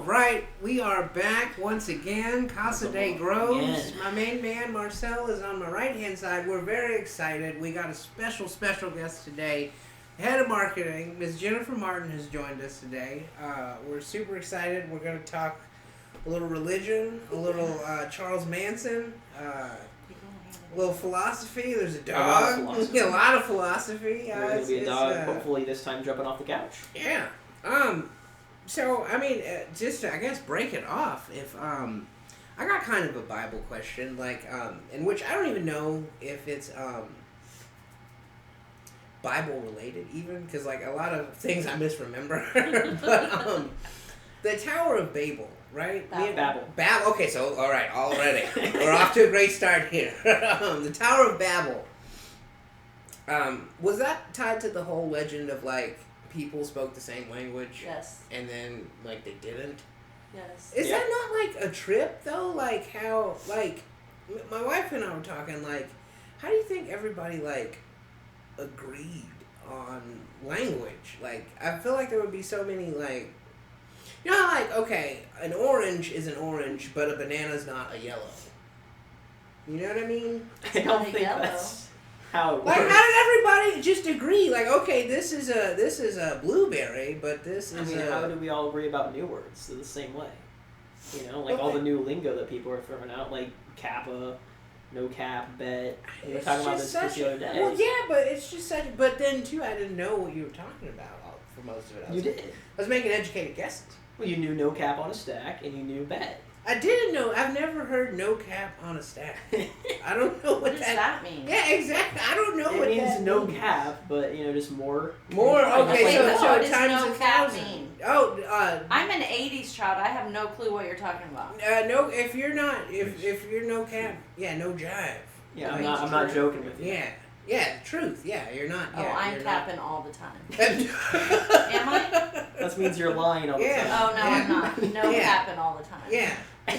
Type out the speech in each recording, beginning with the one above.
right, we are back once again. Casa de Groves. Yes. My main man Marcel is on my right hand side. We're very excited. We got a special guest today. Head of marketing, Ms. Jennifer Martin, has joined us today. We're super excited. We're going to talk a little religion, a little Charles Manson, a little philosophy. There's a dog. A lot of philosophy. There's going to be a dog, hopefully this time jumping off the couch. Yeah. So, I mean, just to, I guess, break it off, if, I got kind of a Bible question, like, in which I don't even know if it's, Bible-related, even, because, like, a lot of things I misremember, but, the Tower of Babel, right? Babel. Okay, so, all right, already. We're off to a great start here. The Tower of Babel. Was that tied to the whole legend of, like, people spoke the same language? Yes. And then, like, they didn't? Yes. Is that not, like, a trip, though? Like, how, like, my wife and I were talking, like, how do you think everybody, like, agreed on language? Like, I feel like there would be so many, like, you know, like, okay, an orange is an orange, but a banana's not a yellow. You know what I mean? I don't think that's how it works. Like, how did everybody just agree? Like, okay, this is a blueberry, but this is how do we all agree about new words the same way? You know, like all the new lingo that people are throwing out, like kappa, no cap, bet. We were talking about this the other day. Well, yeah, but it's just such. But then too, I didn't know what you were talking about for most of it. You did. I was making educated guesses. Well, you knew no cap on a stack, and you knew bet. I didn't know. I've never heard no cap on a stack. I don't know what does that mean. Yeah, exactly. I don't know what that means. It means no cap, but you know, just more. More. Okay, wait, so what does times no cap mean? Oh, I'm an '80s child. I have no clue what you're talking about. No, if you're not, if you're no cap, yeah, no jive. Yeah, I'm not joking with you. Yeah, truth. Yeah, you're not. Yeah, I'm capping all the time. Am I? That means you're lying all the time. Oh, no, I'm not. No capping all the time. Yeah.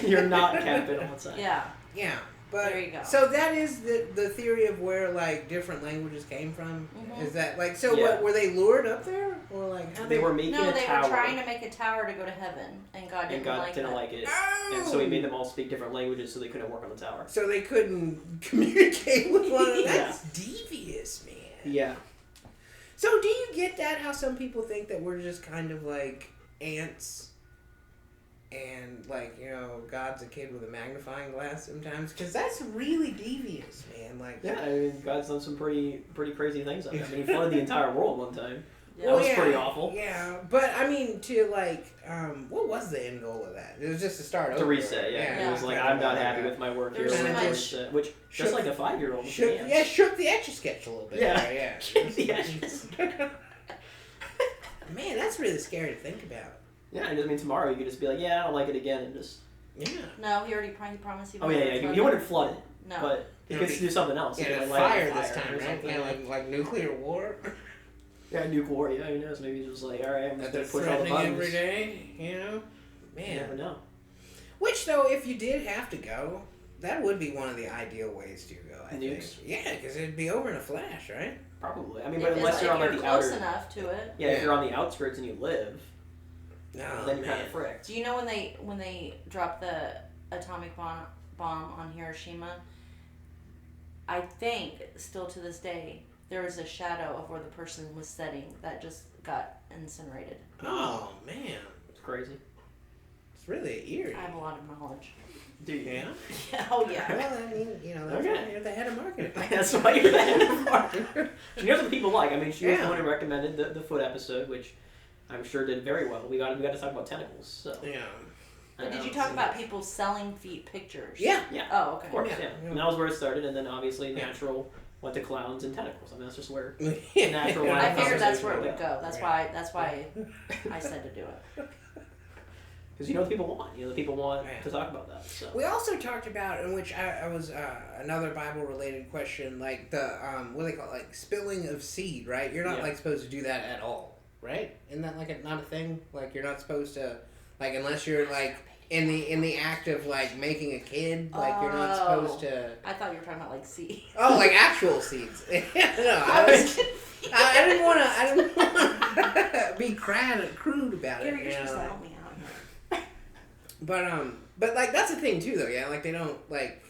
You're not capping all the time. Yeah. Yeah. But, there you go. So that is the theory of where, like, different languages came from? Mm-hmm. Is that, like, so what, were they lured up there? Or, like, how they were making a tower. No, they were trying to make a tower to go to heaven, and God didn't like it. Oh! And so he made them all speak different languages so they couldn't work on the tower. So they couldn't communicate with one another? That's devious, man. Yeah. So do you get that, how some people think that we're just kind of, like, ants? And, like, you know, God's a kid with a magnifying glass sometimes? Because that's really devious, man. Like, yeah, I mean, God's done some pretty crazy things on it. I mean, he flooded the entire world one time. Yeah. That was pretty awful. Yeah, but, I mean, to, like, what was the end goal of that? It was just to start over. To reset, yeah. It was like, I'm not happy with my work here. Which, just like a 5-year-old. Shook the Etch-a-Sketch a little bit. Yeah. Shook the Etch-a-Sketch. Man, that's really scary to think about. Yeah, I mean, tomorrow you could just be like, yeah, I don't like it again, and just... Yeah. No, he already promised he wouldn't. Oh, yeah, he wouldn't flood it. No. But he could do something else. Yeah, fire this time, right? Yeah, like nuclear war. Yeah, nuke war, yeah, who knows? Maybe he's just like, alright, I'm just going to push all the buttons. Every day, you know? Man. You never know. Which, though, if you did have to go, that would be one of the ideal ways to go, I think. Yeah, because it'd be over in a flash, right? Probably. I mean, but unless you're on, like, the outer... close enough to it. Yeah, if you're on the outskirts and you live... No, then you're kind of fricked. Do you know when they dropped the atomic bomb on Hiroshima? I think still to this day there is a shadow of where the person was sitting that just got incinerated. Oh man, it's crazy. It's really eerie. I have a lot of knowledge. Do you? Yeah. Oh yeah. Well, I mean, you know, that's why you're the head of marketing. That's why you're the head of marketing. She knows what people like. I mean, she was the one who recommended the foot episode, which I'm sure did very well. We got to talk about tentacles. So. Yeah. But did you talk about people selling feet pictures? Yeah. Oh, okay. Of course, yeah. And that was where it started, and then obviously natural went to clowns and tentacles. I mean, that's just where natural went. I figured that's where it would go. That's why I said to do it. Because you know what people want. You know, the people want to talk about that. So. We also talked about, in which I was another Bible-related question, like the what do they call it? Like spilling of seed, right? You're not like supposed to do that at all, right? Isn't that like not a thing? Like you're not supposed to, like unless you're like in the act of like making a kid, like you're not supposed to. I thought you were talking about like seeds. Oh, like actual seeds. No, I didn't want to be crude about it. You're just help me out here. but like that's the thing too, though. Yeah, like they don't like.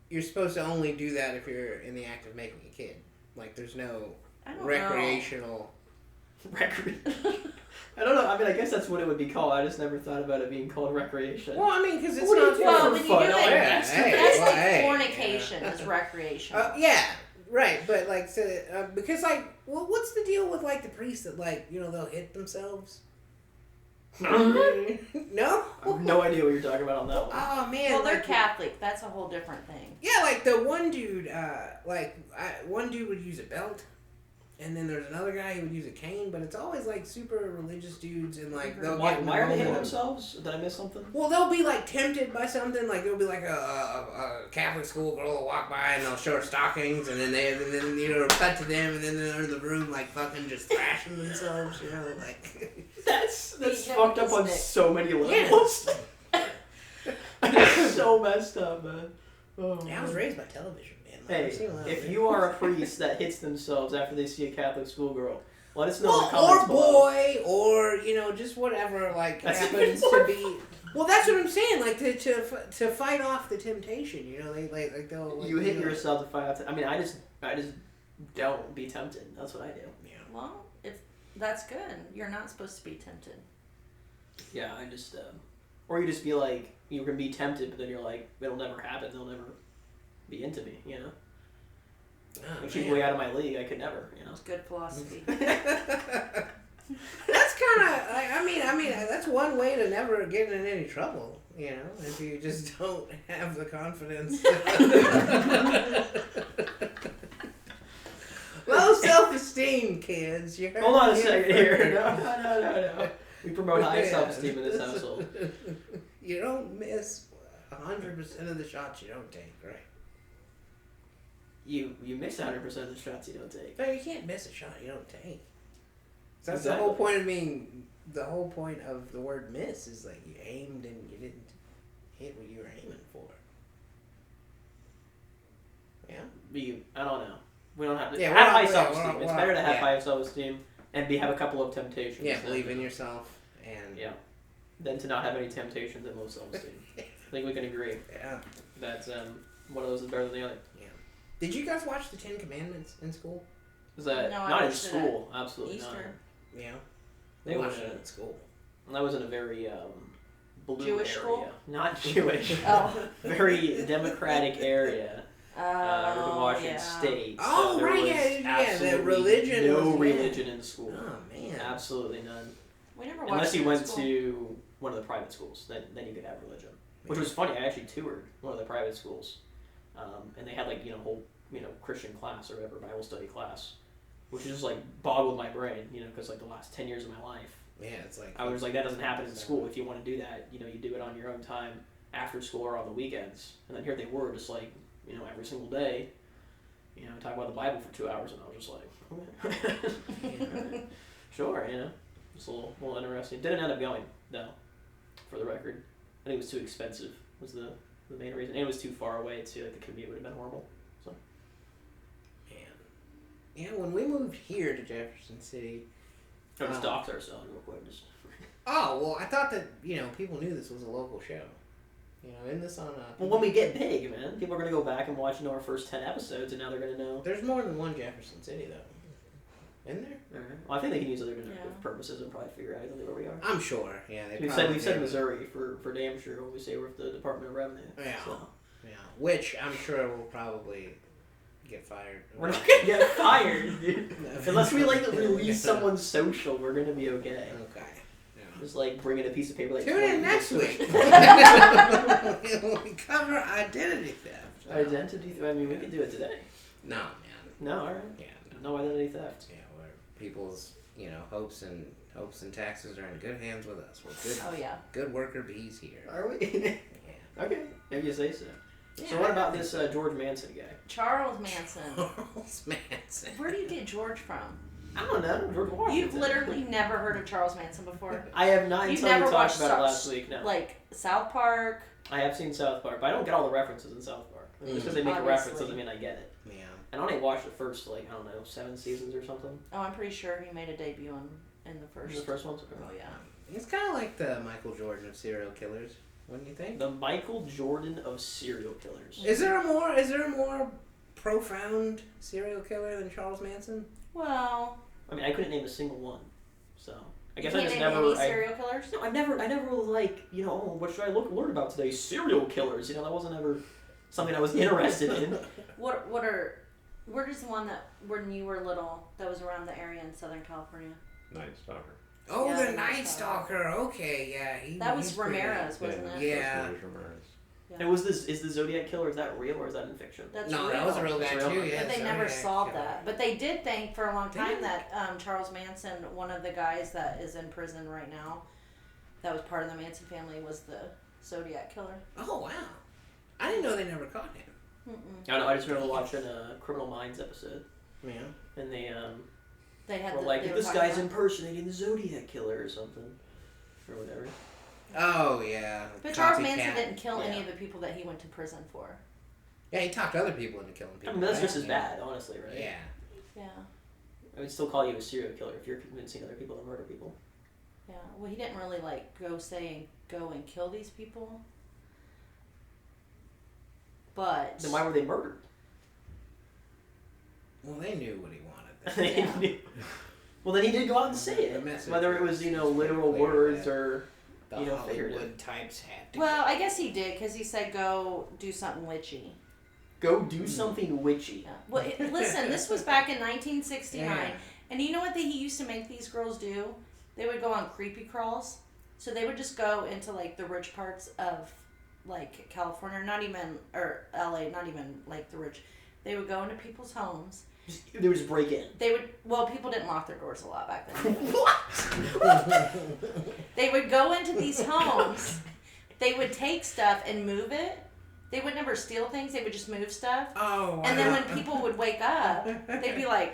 You're supposed to only do that if you're in the act of making a kid. Like there's no recreational. I don't know. I mean, I guess that's what it would be called. I just never thought about it being called recreation. Well, I mean, because it's what not for when you fun. do it, Hey, that's like fornication is recreation. Yeah, right. But like, so, because like, well, what's the deal with like the priests that like they'll hit themselves? No, I have no idea what you're talking about on that one. Oh man. Well, they're like, Catholic. That's a whole different thing. Yeah, like the one dude, one dude would use a belt, and then there's another guy who would use a cane. But it's always like super religious dudes, and like they'll why are they hitting them. themselves? Did I miss something? Well, they'll be like tempted by something. Like there'll be like a Catholic school girl will walk by and they'll show her stockings, and then it'll cut to them, and then they're in the room like fucking just thrashing themselves. Like that's fucked up on so many levels. So messed up, man. Oh, I was raised by television, man. Like, hey, if you are a priest that hits themselves after they see a Catholic schoolgirl, let us know in the or comments boy, or just whatever happens to be. Well, that's what I'm saying. Like to fight off the temptation, they'll. You hit yourself to fight off. I mean, I just don't be tempted. That's what I do. Yeah. Well, that's good. You're not supposed to be tempted. Yeah, I just or you just be like you can be tempted, but then you're like it'll never happen. They'll never be into me. Oh, keep way out of my league. I could never. It's good philosophy. That's kind of. I mean, that's one way to never get in any trouble. If you just don't have the confidence. Low self-esteem, kids. Hold on a second here. No. We promote high self-esteem in this household. You don't miss 100% of the shots you don't take, right? You miss 100% of the shots you don't take. No, you can't miss a shot you don't take. So that's Exactly. the whole point of the whole point of the word miss is like you aimed and you didn't hit what you were aiming for. Yeah? I don't know. We don't have to Yeah, have high we're self-esteem. It's better to have yeah. high self-esteem and have a couple of temptations. Yeah, believe in yourself and... Yeah. Than to not have any temptations and low self-esteem. I think we can agree. Yeah. That's one of those is better than the other. Yeah. Did you guys watch the Ten Commandments in school? Was that No, I not in watched it school? Absolutely Easter. not. Yeah. They They were watched in it in school. And I was in a very blue Jewish area. school? Not Jewish. Oh. Very democratic area. In Washington yeah. State. Oh, there right, was yeah, the absolutely religion no was- religion in the school. Oh, man. Absolutely none. We never watched Unless it you in went school. to one of the private schools, then you could have religion. Which was funny. I actually toured one of the private schools, and they had whole Christian class or whatever, Bible study class, which just boggled my brain, because the last 10 years of my life, Yeah, it's like... I was like, that doesn't happen in school. If you want to do that, you do it on your own time after school or on the weekends. And then here they were, just every single day, talking about the Bible for 2 hours, and I was just like, sure, it's a little interesting. Didn't end up going though, for the record. I think it was too expensive. Was the main reason. And it was too far away too. The commute would have been horrible. So. Man. Yeah, when we moved here to Jefferson City... Let's dox ourselves real quick. Oh, well, I thought that, people knew this was a local show. In this on a... Well, when we get big, man, people are going to go back and watch our first 10 episodes, and now they're going to know. There's more than one Jefferson City, though. Isn't there? Right. Well, I think they can use other purposes and probably figure out exactly where we are. I'm sure, yeah. We've said Missouri for damn sure when we say we're at the Department of Revenue. Yeah. So. Yeah. Which I'm sure will probably get fired. We're not going to get fired, dude. Unless we release someone's social, we're going to be okay. Okay. Just bring in a piece of paper. Tune in next week. We cover identity theft. Identity theft? I mean, we could do it today. No, man. No, all right. Yeah. No identity theft. Yeah, where people's hopes and taxes are in good hands with us. We're good. Oh yeah. Good worker bees here. Are we? Yeah. Okay. If you say so. Yeah, So what about this George Manson guy? Charles Manson. Charles Manson. Where do you get George from? I don't know. George Washington. You've literally never heard of Charles Manson before. I have not You've until never we talked watched about it last week. No. Like South Park. I have seen South Park, but I don't get all the references in South Park. I mean, just because they make a reference doesn't mean I get it. Yeah. And I only watched the first 7 seasons or something. Oh, I'm pretty sure he made a debut in the first. The first one. Oh yeah. It's kind of like the Michael Jordan of serial killers. Wouldn't you think? The Michael Jordan of serial killers. Is there a more profound serial killer than Charles Manson? Well, I mean, I couldn't name a single one, so I you guess can't I just name never. any serial killers? No, I never like, oh, what should I learn about today? Serial killers. That wasn't ever something I was interested in. Where's the one that when you were little that was around the area in Southern California? Night Stalker. Oh, Yeah, the the Night Night Stalker. Okay, yeah. That was he's pretty- Ramirez, wasn't it? Yeah. That's Ramirez. And is the Zodiac killer, is that real or is that in fiction? That's No, real. that was a real guy That's real. too. Yeah, But they so, never yeah, solved yeah. that. But they did think for a long They time did. that Charles Manson, one of the guys that is in prison right now, that was part of the Manson family, was the Zodiac killer. Oh wow! I didn't know they never caught him. Mm-mm. I don't know, I just remember watching a Criminal Minds episode, Yeah. and they They had were the, like, they were this talking guy's about- impersonating the Zodiac killer or something, or whatever. Oh yeah. But Charles Copycat. Manson didn't kill any Yeah. of the people that he went to prison for. Yeah, he talked other people into killing I people. mean, that's right? just as Yeah. bad, honestly, right? Yeah. Yeah, I would still call you a serial killer if you're convincing other people to murder people. yeah. Well, he didn't really go and kill these people. But Then why were they murdered? Well, they knew what he wanted. They Yeah. knew- Well, then he did go out and say The it, message whether it was literal clear words that or The figured it. Hollywood types had to. well, I guess he did because he said go do something witchy. go do something witchy. Yeah. Well, listen, this was back in 1969, Yeah. and you know what he used to make these girls do? They would go on creepy crawls. So they would just go into like the rich parts of like California, not even or LA, not even like the rich. They would go into people's homes. They would just break in. They would people didn't lock their doors a lot back then. What? They would go into these homes. They would take stuff and move it. They would never steal things. They would just move stuff. Oh. Wow. And then when people would wake up, they'd be like,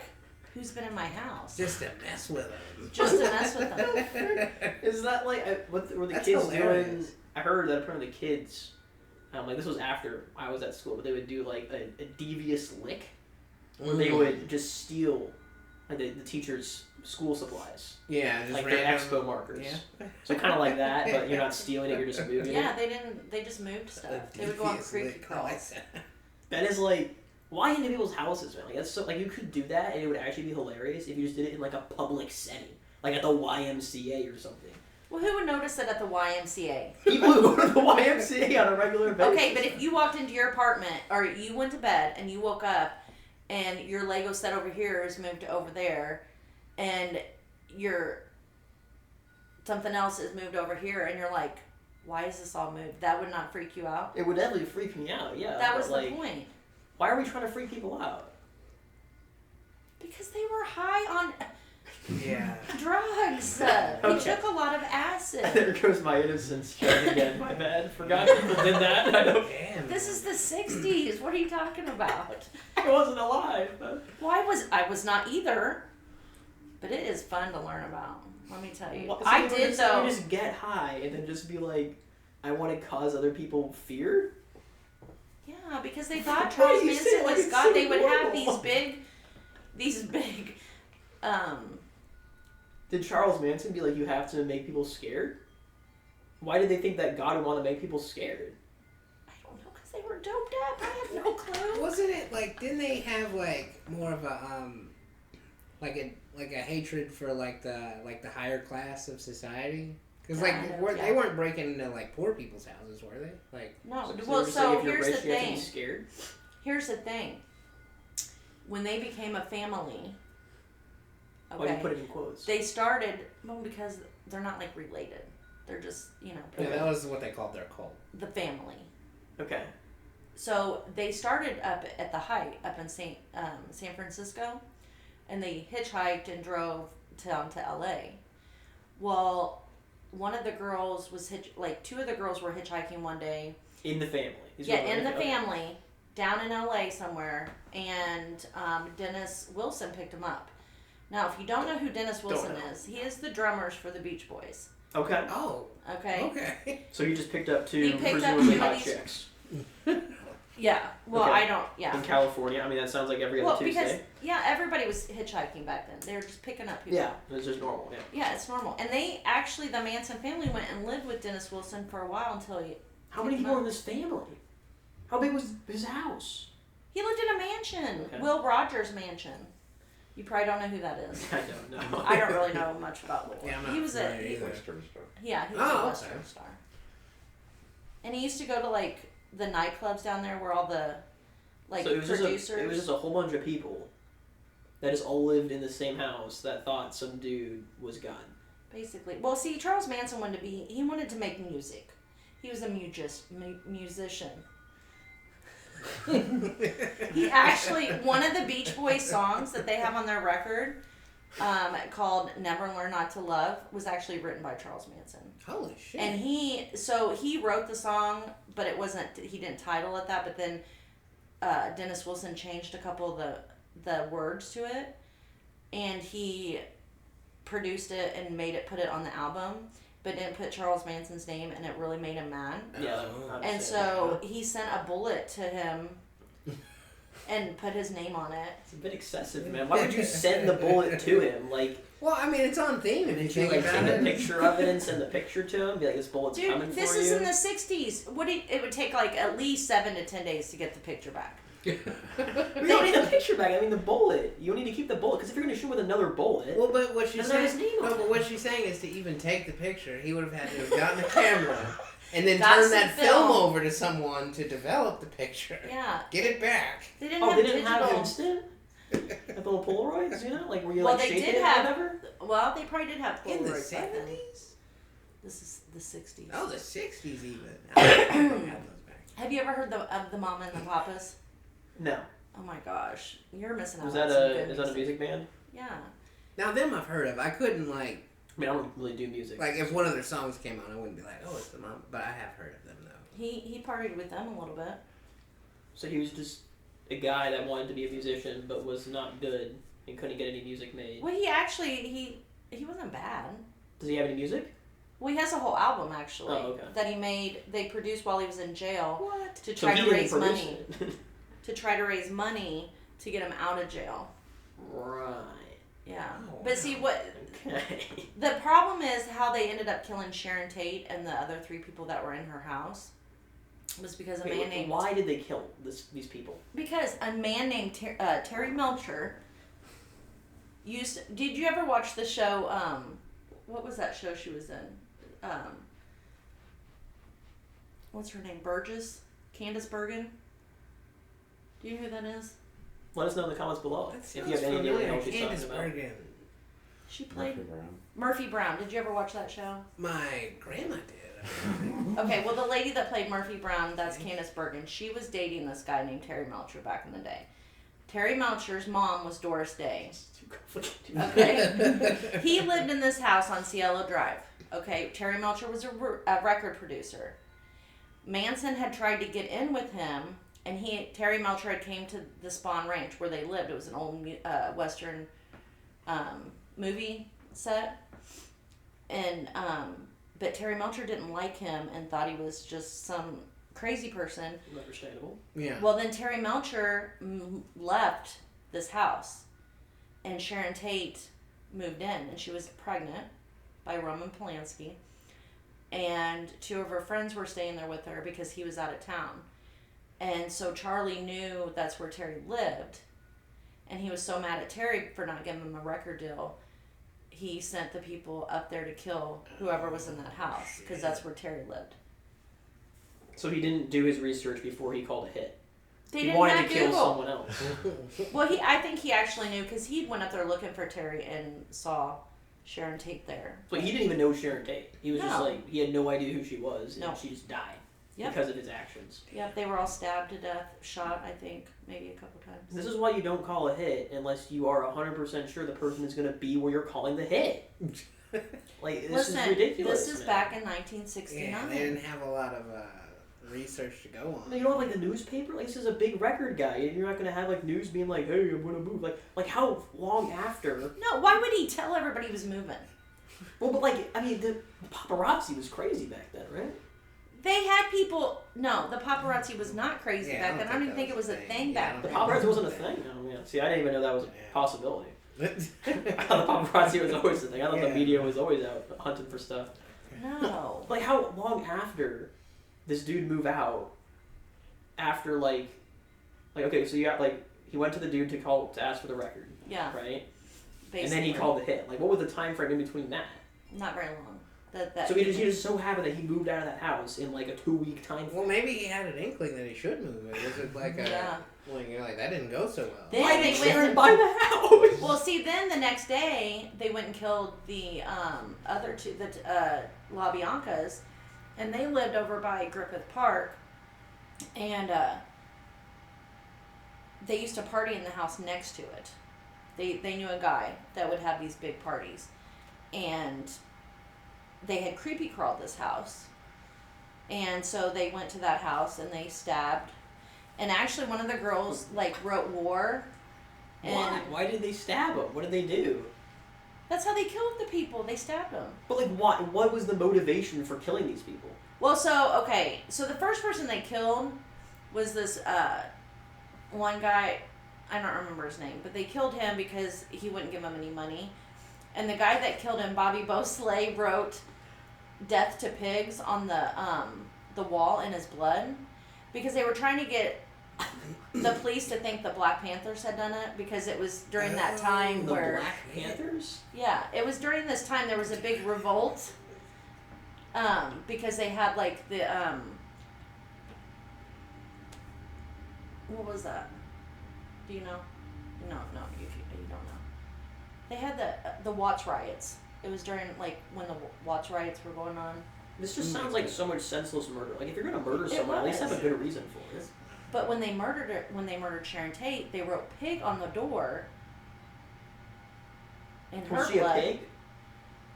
"Who's been in my house?" just to mess with them. Just to mess with them. Is that like what were the That's kids hilarious. doing? I heard that apparently the kids, like this was after I was at school, but they would do like a devious lick where they would just steal like the teacher's school supplies, Yeah, just like their random- expo markers. Yeah. So kind of like that, but you're not stealing it; you're just moving Yeah, it. they just moved A stuff. They would go on devious creepy lick, I like crawls. that. That is like why into people's houses, man? Like that's so like you could do that and it would actually be hilarious if you just did it in like a public setting, like at the YMCA or something. Well, who would notice it at the YMCA? People who go to the YMCA on a regular basis. Okay, but if you walked into your apartment or you went to bed and you woke up and your Lego set over here is moved over there and your something else is moved over here and you're like, why is this all moved? That would not freak you out? It would definitely freak me out, yeah. That but, was like, the point. why are we trying to freak people out? Because they were high on Yeah. drugs. They Okay. took a lot of acid. There goes my innocence showing again. My bad. Forgot people did that. I don't. Damn. This is the 60s. What are you talking about? I wasn't alive. But... I was not either. But it is fun to learn about. Let me tell you. Well, so I you did just, though. You just get high and then just be like, I want to cause other people fear. Yeah, because they thought Why Charles do you say Manson it like was it's God. so They would have normal? these big, Did Charles Manson be like, you have to make people scared? Why did they think that God would want to make people scared? I don't know, because they were doped up. I have no clue. Wasn't it like? Didn't they have like more of a like a hatred for like the higher class of society? Because like Kind of, they yeah. weren't breaking into like poor people's houses, were they? Like No, So well, you're saying so if you're here's the rich, you have to be thing. scared? Here's the thing. When they became a family, Why do you okay, put it in quotes? they started because they're not like related. They're just yeah, that was what they called their cult. the family. Okay. So they started up at the height up in San Francisco, and they hitchhiked and drove down to LA. Well, one of the girls was two of the girls were hitchhiking one day. In the family. These Yeah, were in the okay. family, down in LA somewhere, and Dennis Wilson picked him up. Now, if you don't know who Dennis Wilson know. is, he is the drummers for the Beach Boys. Okay. Oh, Okay. okay. So you just picked up He two picked up presumably two of hot these- chicks. Yeah. Well, Okay. I don't. Yeah. In California, I mean, that sounds like every other Tuesday. Because everybody was hitchhiking back then. They were just picking up people. Yeah, it was just normal. Yeah. Yeah, it's normal. And they actually, the Manson family went and lived with Dennis Wilson for a while until he. How many people were in this family? How big was his house? He lived in a mansion, Okay. Will Rogers Mansion. You probably don't know who that is. I don't know. I don't really know much about Will. Yeah, I'm not he was familiar either. Western star. Yeah, he was Oh, a Western star. And he used to go to like the nightclubs down there where all the like So it was producers. it was just a whole bunch of people that just all lived in the same house that thought some dude was God. Basically. Well, see, Charles Manson he wanted to make music. He was a musician. He actually, one of the Beach Boys songs that they have on their record, called Never Learn Not to Love, was actually written by Charles Manson. Holy shit. And he wrote the song, but he didn't title it that, but then Dennis Wilson changed a couple of the words to it, and he produced it and put it on the album, but didn't put Charles Manson's name, and it really made him mad. Yeah. And so he sent a bullet to him and put his name on it. It's a bit excessive, man. Why would you send the bullet to him? Like, well, I mean, it's on theme if you did you think like about take it. a picture of it and send the picture to him? Be like, this bullet's coming Dude, this for is you. in the 60s. It would take like at least 7 to 10 days to get the picture back. You don't need the picture back. I mean, the bullet. You need to keep the bullet because if you're going to shoot with another bullet, Well, but what she's Doesn't have saying, his name on no, but it. what she's saying is to even take the picture, he would have had to have gotten a camera and then That's turn the that film film. over to someone to develop the picture. Yeah. Get it back. They didn't oh, have they didn't digital. have instant. Like little Polaroids, you know, like where you Well, like they shake did it have- or whatever. Well, they probably did have In the Polaroids back then. 70s? This is the 60s. Oh, the 60s even. I don't have those back. Have you ever heard of the Mama and the Papas? No. Oh my gosh, you're missing out. Is on that some a good is that a music band? Yeah. Now, them I've heard of. I couldn't, like I mean, I don't really do music. if one of their songs came on, I wouldn't be like, oh, it's the mom. But I have heard of them, though. He partied with them a little bit. So he was just a guy that wanted to be a musician but was not good and couldn't get any music made. Well, he actually he wasn't bad. Does he have any music? Well, he has a whole album actually Oh, okay. that he made. They produced while he was in jail What? to So try he to didn't raise produce money. it. To try to raise money to get him out of jail. Right. Yeah. Oh, But see what Okay. the problem is how they ended up killing Sharon Tate and the other 3 people that were in her house was because a man named Why did they kill these people? because a man named Terry Melcher did you ever watch the show what was that show she was in? What's her name? Burgess? Candace Bergen? Do you know who that is? Let us know in the comments below That if sounds you have any idea what the hell familiar. she's Candace talking about. Bergen. She played Murphy Brown. Murphy Brown. Did you ever watch that show? My grandma did. Okay, well the lady that played Murphy Brown, that's Candace Bergen. She was dating this guy named Terry Melcher back in the day. Terry Melcher's mom was Doris Day. It's too complicated. Okay. He lived in this house on Cielo Drive. Okay, Terry Melcher was a record producer. Manson had tried to get in with him, and Terry Melcher had came to the Spawn Ranch where they lived. It was an old Western movie set, and but Terry Melcher didn't like him and thought he was just some crazy person. Understandable. Yeah. Well, then Terry Melcher left this house, and Sharon Tate moved in, and she was pregnant by Roman Polanski, and 2 of her friends were staying there with her because he was out of town. And so Charlie knew that's where Terry lived, and he was so mad at Terry for not giving him a record deal, he sent the people up there to kill whoever was in that house, because that's where Terry lived. So he didn't do his research before he called a hit. They He didn't wanted have to kill Google. someone else. Well, I think he actually knew because he went up there looking for Terry and saw Sharon Tate there. But he didn't even know Sharon Tate. He was just No. like, he had no idea who she was, and No. she just died Yep. because of his actions. Yep, they were all stabbed to death, shot, I think, maybe a couple times. This is why you don't call a hit unless you are 100% sure the person is going to be where you're calling the hit. Like, this Listen, is ridiculous. this is man. back in Yeah, 1969. they didn't have a lot of research to go on. You don't have like the newspaper. Like, this is a big record guy, and you're not gonna have like news being like, "Hey, I'm gonna move." Like how long after? No, why would he tell everybody he was moving? Well, but like, I mean, the paparazzi was crazy back then, right? They had people. No, the paparazzi was not crazy back then. I don't even think it was a thing back The then. paparazzi wasn't a thing. Oh, yeah. See, I didn't even know that was a possibility. I thought the paparazzi was always a thing. I thought the media was always out hunting for stuff. No. Like, how long after this dude move out? After like okay, so you got like he went to the dude to ask for the record. Yeah. Right. Basically. And then he called the hit. Like, what was the time frame in between that? Not very long. So he just so happened that he moved out of that house in like a 2-week time frame. Well, maybe he had an inkling that he should move. Was it like well, you're like, that didn't go so well. Then Why they did went buy the house? Well, see, then the next day they went and killed the other two, the La Biancas, and they lived over by Griffith Park, and they used to party in the house next to it. They knew a guy that would have these big parties, and they had creepy crawled this house, and so they went to that house and they stabbed, and actually one of the girls like wrote war. And why did they stab him? What did they do? That's how they killed the people. They stabbed them. But like, what was the motivation for killing these people? Well, so the first person they killed was this one guy. I don't remember his name, but they killed him because he wouldn't give them any money. And the guy that killed him, Bobby Beausoleil, wrote "Death to Pigs" on the wall in his blood because they were trying to get the police to think the Black Panthers had done it because it was during that time the where Black Panthers. Yeah, it was during this time there was a big revolt. Because they had like the what was that? Do you know? No, you don't know. They had the Watts riots. It was during like when the Watts riots were going on. This just sounds like so much senseless murder. Like if you're gonna murder someone, at least have a good reason for it. But when they murdered Sharon Tate, they wrote "pig" on the door. In her Was she blood. a pig?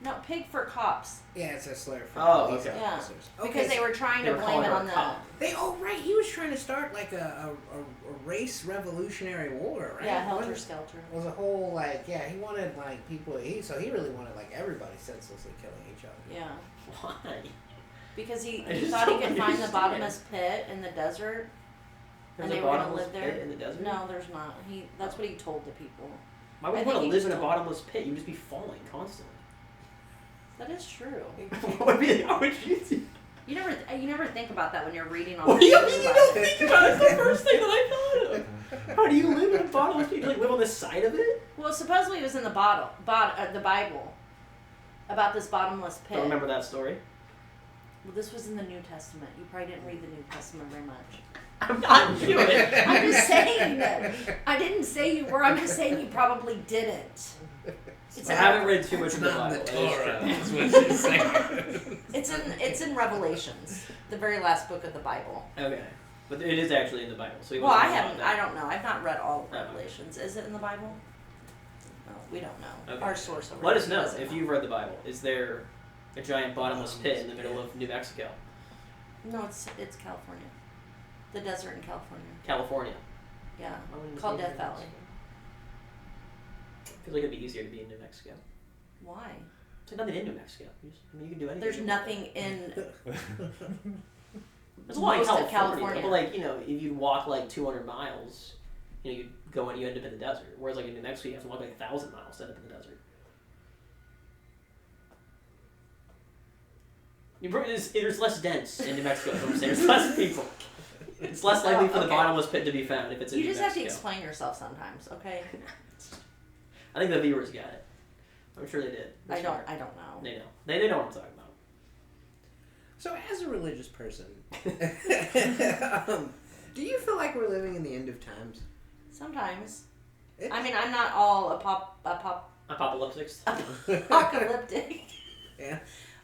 No, pig for cops. Yeah, it's a slur for police Yeah, officers. because they were trying to blame it on the. Right. He was trying to start like a race revolutionary war, right? Yeah, helter skelter. It was a whole he wanted like people. He really wanted like everybody senselessly killing each other. Yeah. Why? Because he I just thought he don't could find the understand. bottomless pit in the desert. There's And a they were gonna bottomless live there? pit in the desert? No, there's not. That's what he told the people. Why would I you think want he to live just in a told- bottomless pit? You would just be falling constantly. That is true. How would you do? You never think about that when you're reading all What the do you news mean you about don't it. think about it? It's the first thing that I thought of. How do you live in a bottomless pit? Do you like live on the side of it? Well, supposedly it was in the the Bible about this bottomless pit. Don't remember that story. Well, this was in the New Testament. You probably didn't read the New Testament very much. I'm not doing it. I'm just saying that. I didn't say you were. I'm just saying you probably didn't. I haven't read too much of the Not Bible. the that is Torah. true. That's what she's saying. It's in Revelations, the very last book of the Bible. Okay, but it is actually in the Bible. So you Well, I wouldn't know haven't. about I that. don't know. I've not read all of Oh. Revelations. Is it in the Bible? No, we don't know. Okay. Our source over Let here us know doesn't if you've read the Bible. Is there a giant bottomless pit in the middle of New Mexico? No, it's California. The desert in California. California. Yeah, Why wouldn't it called be Death New Valley. Mexico? Feels like it'd be easier to be in New Mexico. Why? There's nothing in New Mexico. You can do anything. There's nothing in. There's a lot in most of California, California. but like if you walk like 200 miles, you go and you end up in the desert. Whereas like in New Mexico, you have to walk like 1,000 miles to end up in the desert. There's less dense in New Mexico. Is what I'm saying. There's less people. It's less likely for the Okay. bottomless pit to be found if it's in You New just have Mexico. to explain yourself sometimes, okay? I think the viewers got it. I'm sure they did. I don't know. They know. They know what I'm talking about. So, as a religious person, do you feel like we're living in the end of times? Sometimes. I mean, I'm not all Apocalyptic. apocalyptic. Yeah.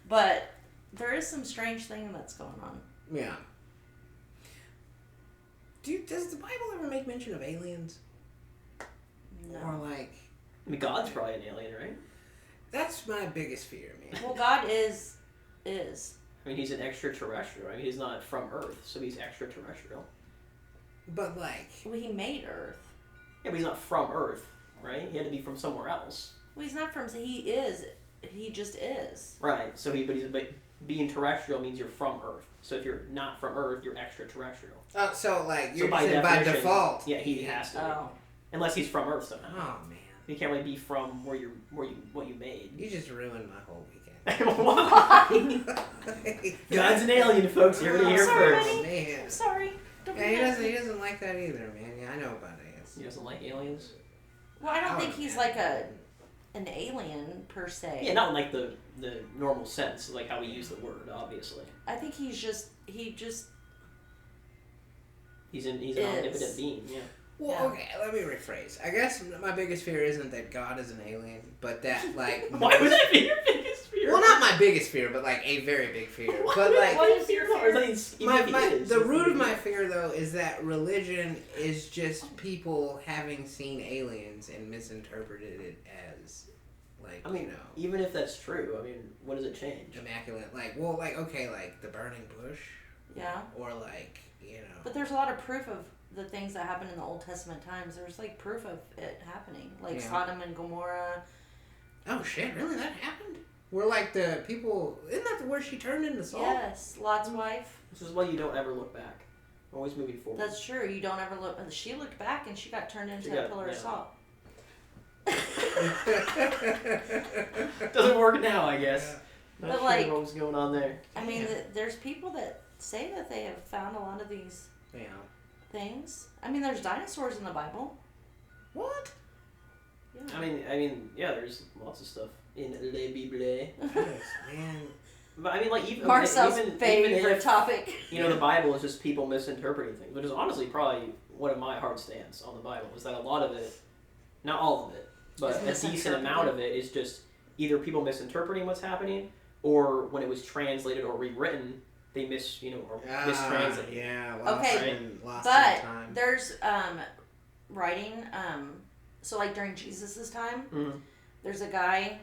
But there is some strange thing that's going on. Yeah. Does the Bible ever make mention of aliens? No. Or like... I mean, God's probably an alien, right? That's my biggest fear, man. Well, God is. I mean, he's an extraterrestrial. I mean, he's not from Earth, so he's extraterrestrial. But like... Well, he made Earth. Yeah, but he's not from Earth, right? He had to be from somewhere else. Well, he's not from. He is. He just is. Right. So but being terrestrial means you're from Earth. So if you're not from Earth, you're extraterrestrial. Oh, so like you're So by saying by definition, default. Yeah, he has to be. Oh. Unless he's from Earth somehow. Oh man. You can't really be from what you made. You just ruined my whole weekend. Why? God's an alien, folks. You heard it here Sorry, first. buddy. Man. I'm sorry. Don't be Yeah, he mad. doesn't. He doesn't like that either, man. Yeah, I know about aliens. He doesn't like aliens. Well, I don't think Oh, he's man. like an alien per se. Yeah, not in like the normal sense, like how we use the word. Obviously, I think he just he's an Is. omnipotent being. Yeah. Well, Yeah. okay, let me rephrase. I guess my biggest fear isn't that God is an alien, but that, like... Why would that be your biggest fear? Well, not my biggest fear, but, like, a very big fear. Why But, would- like... why is your fear? Even if he is, The it's root of the- my fear, though, is that religion is just people having seen aliens and misinterpreted it as, like, I mean, you know... even if that's true, I mean, what does it change? Immaculate. Like, well, like, okay, like, the burning bush, yeah. or, like, you know... But there's a lot of proof of the things that happened in the Old Testament times. There's like proof of it happening, like Yeah. Sodom and Gomorrah. Oh, shit, really? That happened? Where, like, the people... Isn't that where she turned into salt? Yes, Lot's wife. This is why you don't ever look back. Always moving forward. That's true. You don't ever look. She looked back and she got turned into She got- a pillar of yeah. salt. Doesn't work now, I guess. But, Not sure like- what was going on there. I mean, Yeah. there's people that say that they have found a lot of these Yeah. things. I mean, there's dinosaurs in the Bible. What? Yeah. I mean, yeah, there's lots of stuff in Le Bible. Yes, man. But I mean, like, even Marcel's even favorite if, topic. you know, the Bible is just people misinterpreting things, which is honestly probably one of my hard stance on the Bible, is that a lot of it, not all of it, but Is a decent amount of it is just either people misinterpreting what's happening, or when it was translated or rewritten, they mistranslated. Yeah. Lost Okay, lost but in time. there's writing. So like during Jesus's time, Mm-hmm. there's a guy.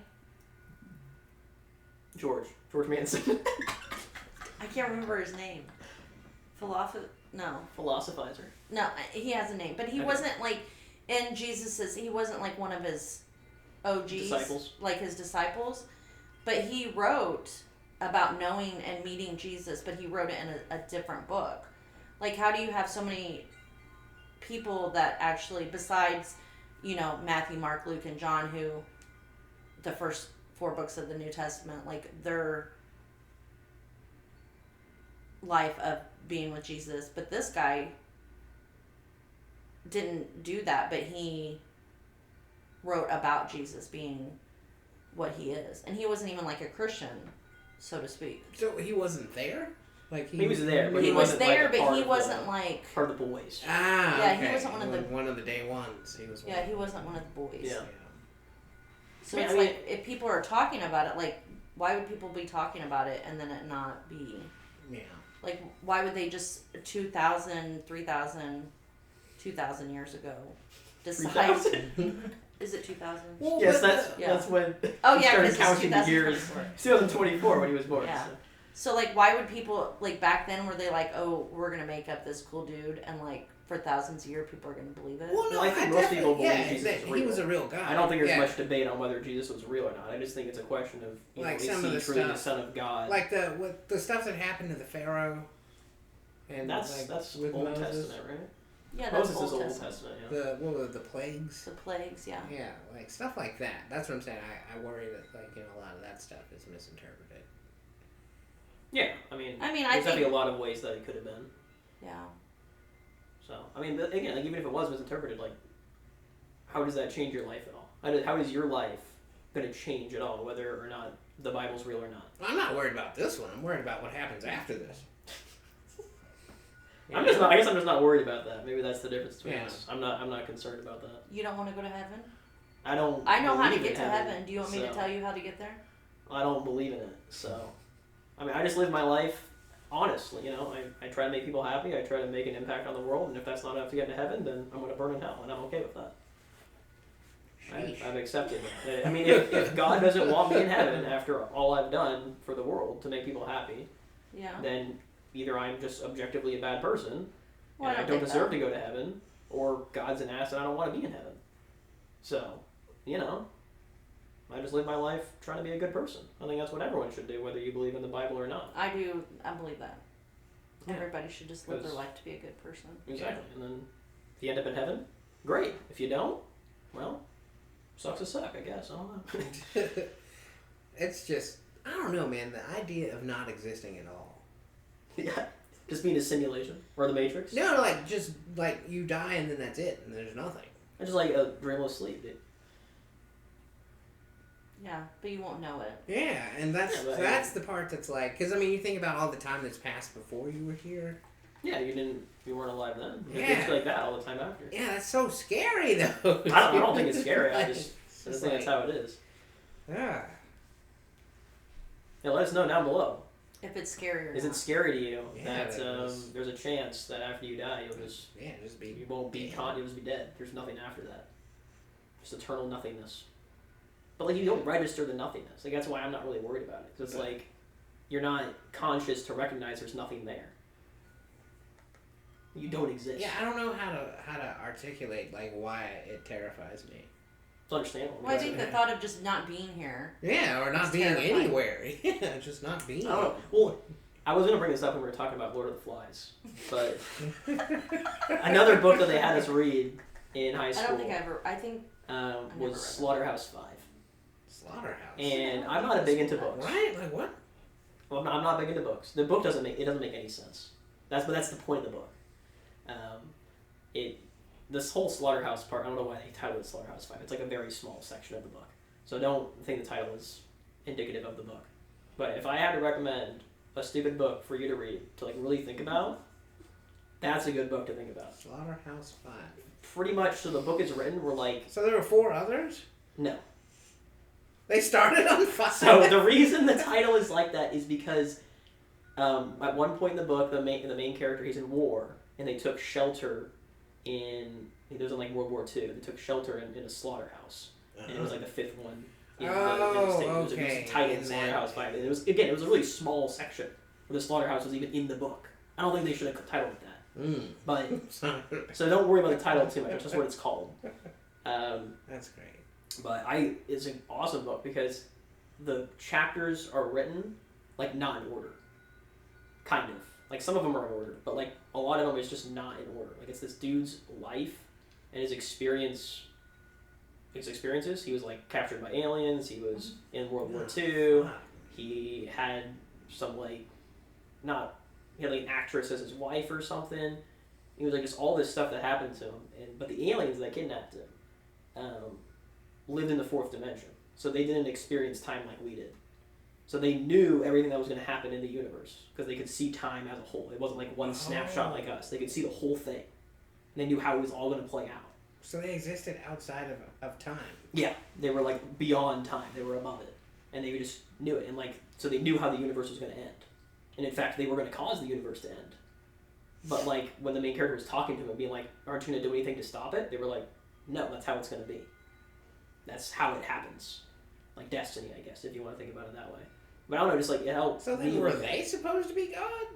George Manson. I can't remember his name. No, Philosophizer. no, he has a name, but he Okay. wasn't like in Jesus's. He wasn't like one of his OGs, Disciples. like his disciples. But he wrote about knowing and meeting Jesus, but he wrote it in a different book. Like, how do you have so many people that actually, besides, you know, Matthew, Mark, Luke, and John, who the first 4 books of the New Testament, like their life of being with Jesus, but this guy didn't do that, but he wrote about Jesus being what he is, and he wasn't even like a Christian, so to speak. So he wasn't there? Like He was there, but He he was wasn't, there, like, a but part he of wasn't the- like Part of the boys. Ah, Yeah, okay. he wasn't one of the day ones. He was. he wasn't one of the boys. Yeah. So Yeah, it's I mean- like if people are talking about it, like why would people be talking about it and then it not be Yeah. like why would they just 2,000, 3,000, 2,000 years ago decide? 3,000? Is it 2,000? Well, Yes, but Yeah. that's when Oh he yeah, started because it's counting the years. 2024. 2024 when he was born. Yeah. So. So like, why would people like back then? Were they like, oh, we're gonna make up this cool dude, and like for thousands of years, people are gonna believe it? Well, no, I think most people believe yeah, Jesus that is he real. was a real guy. I don't think there's yeah. much debate on whether Jesus was real or not. I just think it's a question of, you Like know, some is of he the truly the stuff- Son of God? Like the stuff that happened to the Pharaoh. And that's like, with Old Moses. Testament, right? Yeah, that's Moses is Old Old Testament. Testament. Yeah. What were the plagues? The plagues, yeah. Yeah, like stuff like that. That's what I'm saying. I worry that like a lot of that stuff is misinterpreted. Yeah, I mean, I there's think definitely a lot of ways that it could have been. yeah. So, I mean, but again, like, even if it was misinterpreted, like, how does that change your life at all? How is your life going to change at all, whether or not the Bible's real or not? I'm not worried about this one. I'm worried about what happens after this. I guess I'm just not worried about that. Maybe that's the difference between Yeah. us. I'm not concerned about that. You don't want to go to heaven? I don't. I know how to believe get in to heaven. Do you want me to so- tell you how to get there? I don't believe in it. So, I mean, I just live my life honestly. You know, I try to make people happy. I try to make an impact on the world. And if that's not enough to get into heaven, then I'm going to burn in hell, and I'm okay with that. Sheesh. I've accepted it. I mean, if God doesn't want me in heaven after all I've done for the world to make people happy, Yeah. then either I'm just objectively a bad person Well, and I don't think deserve that. to go to heaven, or God's an ass and I don't want to be in heaven. So, you know, I just live my life trying to be a good person. I think that's what everyone should do, whether you believe in the Bible or not. I do. I believe that. Yeah. Everybody should just live their life to be a good person. Exactly. And then if you end up in heaven, great. If you don't, well, sucks to suck, I guess. I don't know. It's just, I don't know, man. The idea of not existing at all. Yeah. Just being a simulation. Or the Matrix. No, like, just, like, you die and then that's it. And there's nothing. I just like a dreamless sleep, dude. Yeah, but you won't know it. Yeah, and that's Yeah, but- that's the part that's like, because I mean, you think about all the time that's passed before you were here. Yeah, you weren't alive then. You Yeah. think like that all the time after. Yeah, that's so scary though. I don't think it's scary. I just think like, that's how it is. Yeah. Yeah, let us know down below. If it's scary or Is not. it scary to you Yeah, that that was- there's a chance that after you die you'll just Just be. you won't be dead. you'll just be dead. There's nothing after that. Just eternal nothingness. But like you don't register the nothingness. Like that's why I'm not really worried about it. Because it's like you're not conscious to recognize there's nothing there. You don't exist. Yeah, I don't know how to articulate like why it terrifies me. It's understandable. Well, I think the thought of just not being here. Yeah, or not It's being terrifying. anywhere. Yeah, just not being. I don't know. Well, I was gonna bring this up when we were talking about Lord of the Flies, but another book that they had us read in high school I don't think I ever. I think. never read was that. Slaughterhouse 5. Slaughterhouse. And I'm not big into books. Right? Like what? Well, I'm not big into books. The book doesn't make any sense. That's the point of the book. This whole Slaughterhouse part. I don't know why they titled it Slaughterhouse 5. It's like a very small section of the book, so don't think the title is indicative of the book. But if I had to recommend a stupid book for you to read to like really think about, that's a good book to think about. Slaughterhouse 5. Pretty much. So the book is written. We're like So there were 4 others. no. They started on 5. So the reason the title is like that is because at one point in the book, the main character, he's in war, and they took shelter in. It was in like World War II. They took shelter in a slaughterhouse, and it was like the 5th one. In the state. It was okay. titled Slaughterhouse 5. And it was a really small section where the slaughterhouse was even in the book. I don't think they should have titled it that. But so don't worry about the title too much. That's just what it's called. That's great. But it's an awesome book because the chapters are written like not in order. Kind of. Like some of them are in order, but like a lot of them is just not in order. Like it's this dude's life and his experiences. He was like captured by aliens. He was in World War II. He had some he had like an actress as his wife or something. He was like just all this stuff that happened to him. But the aliens that kidnapped him lived in the 4th dimension. So they didn't experience time like we did. So they knew everything that was going to happen in the universe because they could see time as a whole. It wasn't like one snapshot like us. They could see the whole thing. And they knew how it was all going to play out. So they existed outside of time. Yeah, they were like beyond time. They were above it. And they just knew it. And like, so they knew how the universe was going to end. And in fact, they were going to cause the universe to end. But like, when the main character was talking to him and being like, aren't you going to do anything to stop it? They were like, no, that's how it's going to be. That's how it happens. Like destiny, I guess, if you want to think about it that way. But I don't know, just like it helped. So then were they supposed to be God?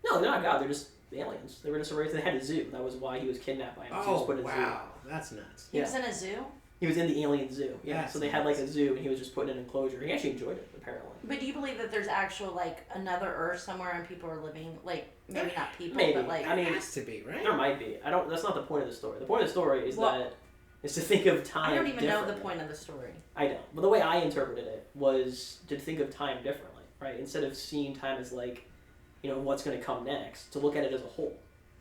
No, they're not God. They're just aliens. They were just a race. They had a zoo. That was why he was kidnapped by him. He was put in a zoo. Wow, that's nuts. He was in a zoo. He was in the alien zoo. Yeah. That's So they had like a zoo, and he was just put in an enclosure. He actually enjoyed it, apparently. But do you believe that there's actual like another Earth somewhere and people are living like maybe not people Maybe. but like I mean, It has to be, right? There might be. I don't. That's not the point of the story. The point of the story is to think of time. I don't even know the differently. point of the story. I don't. But the way I interpreted it was to think of time differently, right? Instead of seeing time as like, what's going to come next, to look at it as a whole.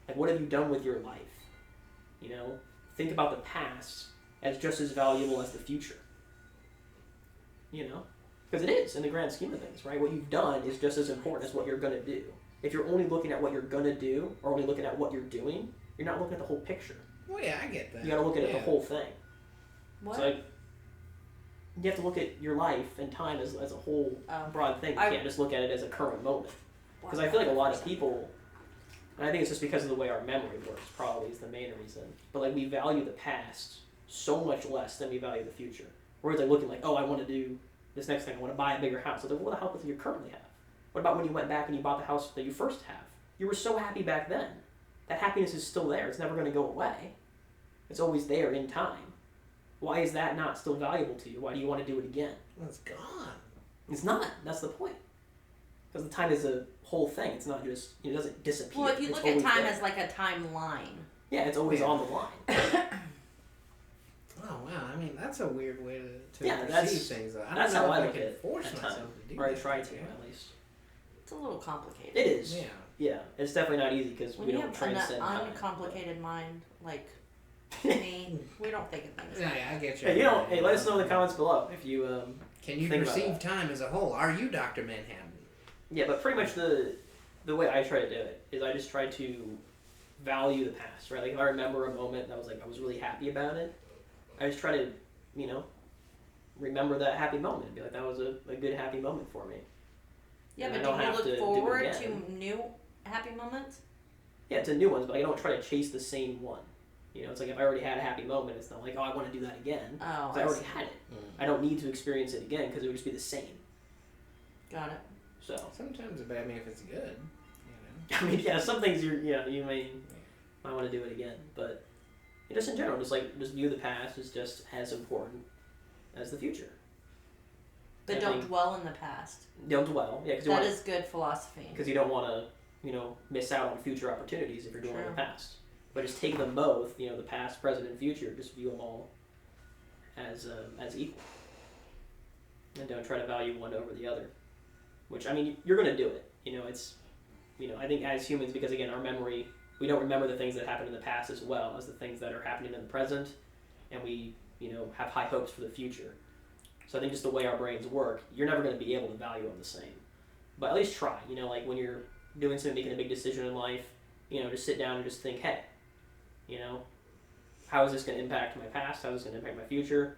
Like, what have you done with your life? Think about the past as just as valuable as the future. Because it is in the grand scheme of things, right? What you've done is just as important as what you're going to do. If you're only looking at what you're going to do, or only looking at what you're doing, you're not looking at the whole picture. Well, yeah, I get that. You got to look at the whole thing. What? So you have to look at your life and time as a whole broad thing. You can't just look at it as a current moment. Because I feel like a lot of people, and I think it's just because of the way our memory works, probably is the main reason. But like we value the past so much less than we value the future. Whereas they're looking like, oh, I want to do this next thing. I want to buy a bigger house. So like, what the hell do you currently have? What about when you went back and you bought the house that you first have? You were so happy back then. That happiness is still there. It's never going to go away. It's always there in time. why is that not still valuable to you? Why do you want to do it again? Well, it's gone. It's not. That's the point. Because the time is a whole thing. It's not just, it doesn't disappear. Well, if you It's look at always time there. as like a timeline. Yeah, it's always on the line. Oh wow! I mean, that's a weird way to Yeah, perceive that's- things. Though. I That's don't know how I if I look can at it force at myself time. to do Or I that. try to, Yeah. at least. It's a little complicated. It is. Yeah. Yeah, it's definitely not easy because When we you don't have transcend an time. uncomplicated mind like me, we don't think of things. Yeah, I get you. Hey, hey, let us know in the comments below if you Can you think about perceive that. time as a whole? Are you Dr. Manhattan? Yeah, but pretty much the way I try to do it is I just try to value the past, right? Like if I remember a moment that was like I was really happy about it, I just try to, remember that happy moment and be like that was a good happy moment for me. Yeah, And I but don't do you have to do look it forward again. to new happy moments? Yeah, to new ones, but I don't try to chase the same one. It's like if I already had a happy moment, it's not like, oh, I want to do that again. Oh, 'Cause I already had it. I don't need to experience it again because it would just be the same. Got it. So, Sometimes, but I mean, if it's good, I mean, yeah, some things you might want to do it again, but just in general, just view the past as just as important as the future. But I don't think- dwell in the past. Don't dwell, yeah, That is good philosophy. because you don't want to, miss out on future opportunities if you're doing True. the past. But just take them both, the past, present, and future. Just view them all as equal, and don't try to value one over the other. Which, I mean, you're going to do it. It's, I think as humans, because again, our memory, we don't remember the things that happened in the past as well as the things that are happening in the present, and we, have high hopes for the future. So I think just the way our brains work, you're never going to be able to value them the same. But at least try. Like when you're doing something, making a big decision in life, just sit down and just think, hey, how is this going to impact my past? How is this going to impact my future?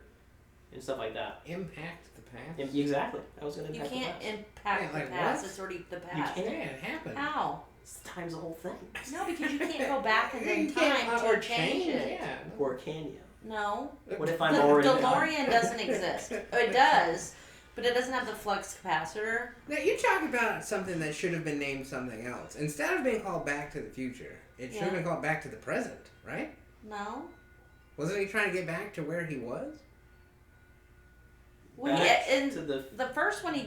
And stuff like that. impact the past. Exactly. How is it going to You impact can't the past? impact Yeah, the like past. what? It's already the past. can't. Yeah, it happened. How? Time's the whole thing. No, because you can't go back and Yeah, then you can't, time or to change it. Yeah. Or can you? No. What if The I'm already DeLorean doesn't exist. It does, but it doesn't have the flux capacitor. Now you're talking about something that should have been named something else. Instead of being called Back to the Future, it should have been called Back to the Present, right? No. Wasn't he trying to get back to where he was? Well, Back yeah, in to the the first one, he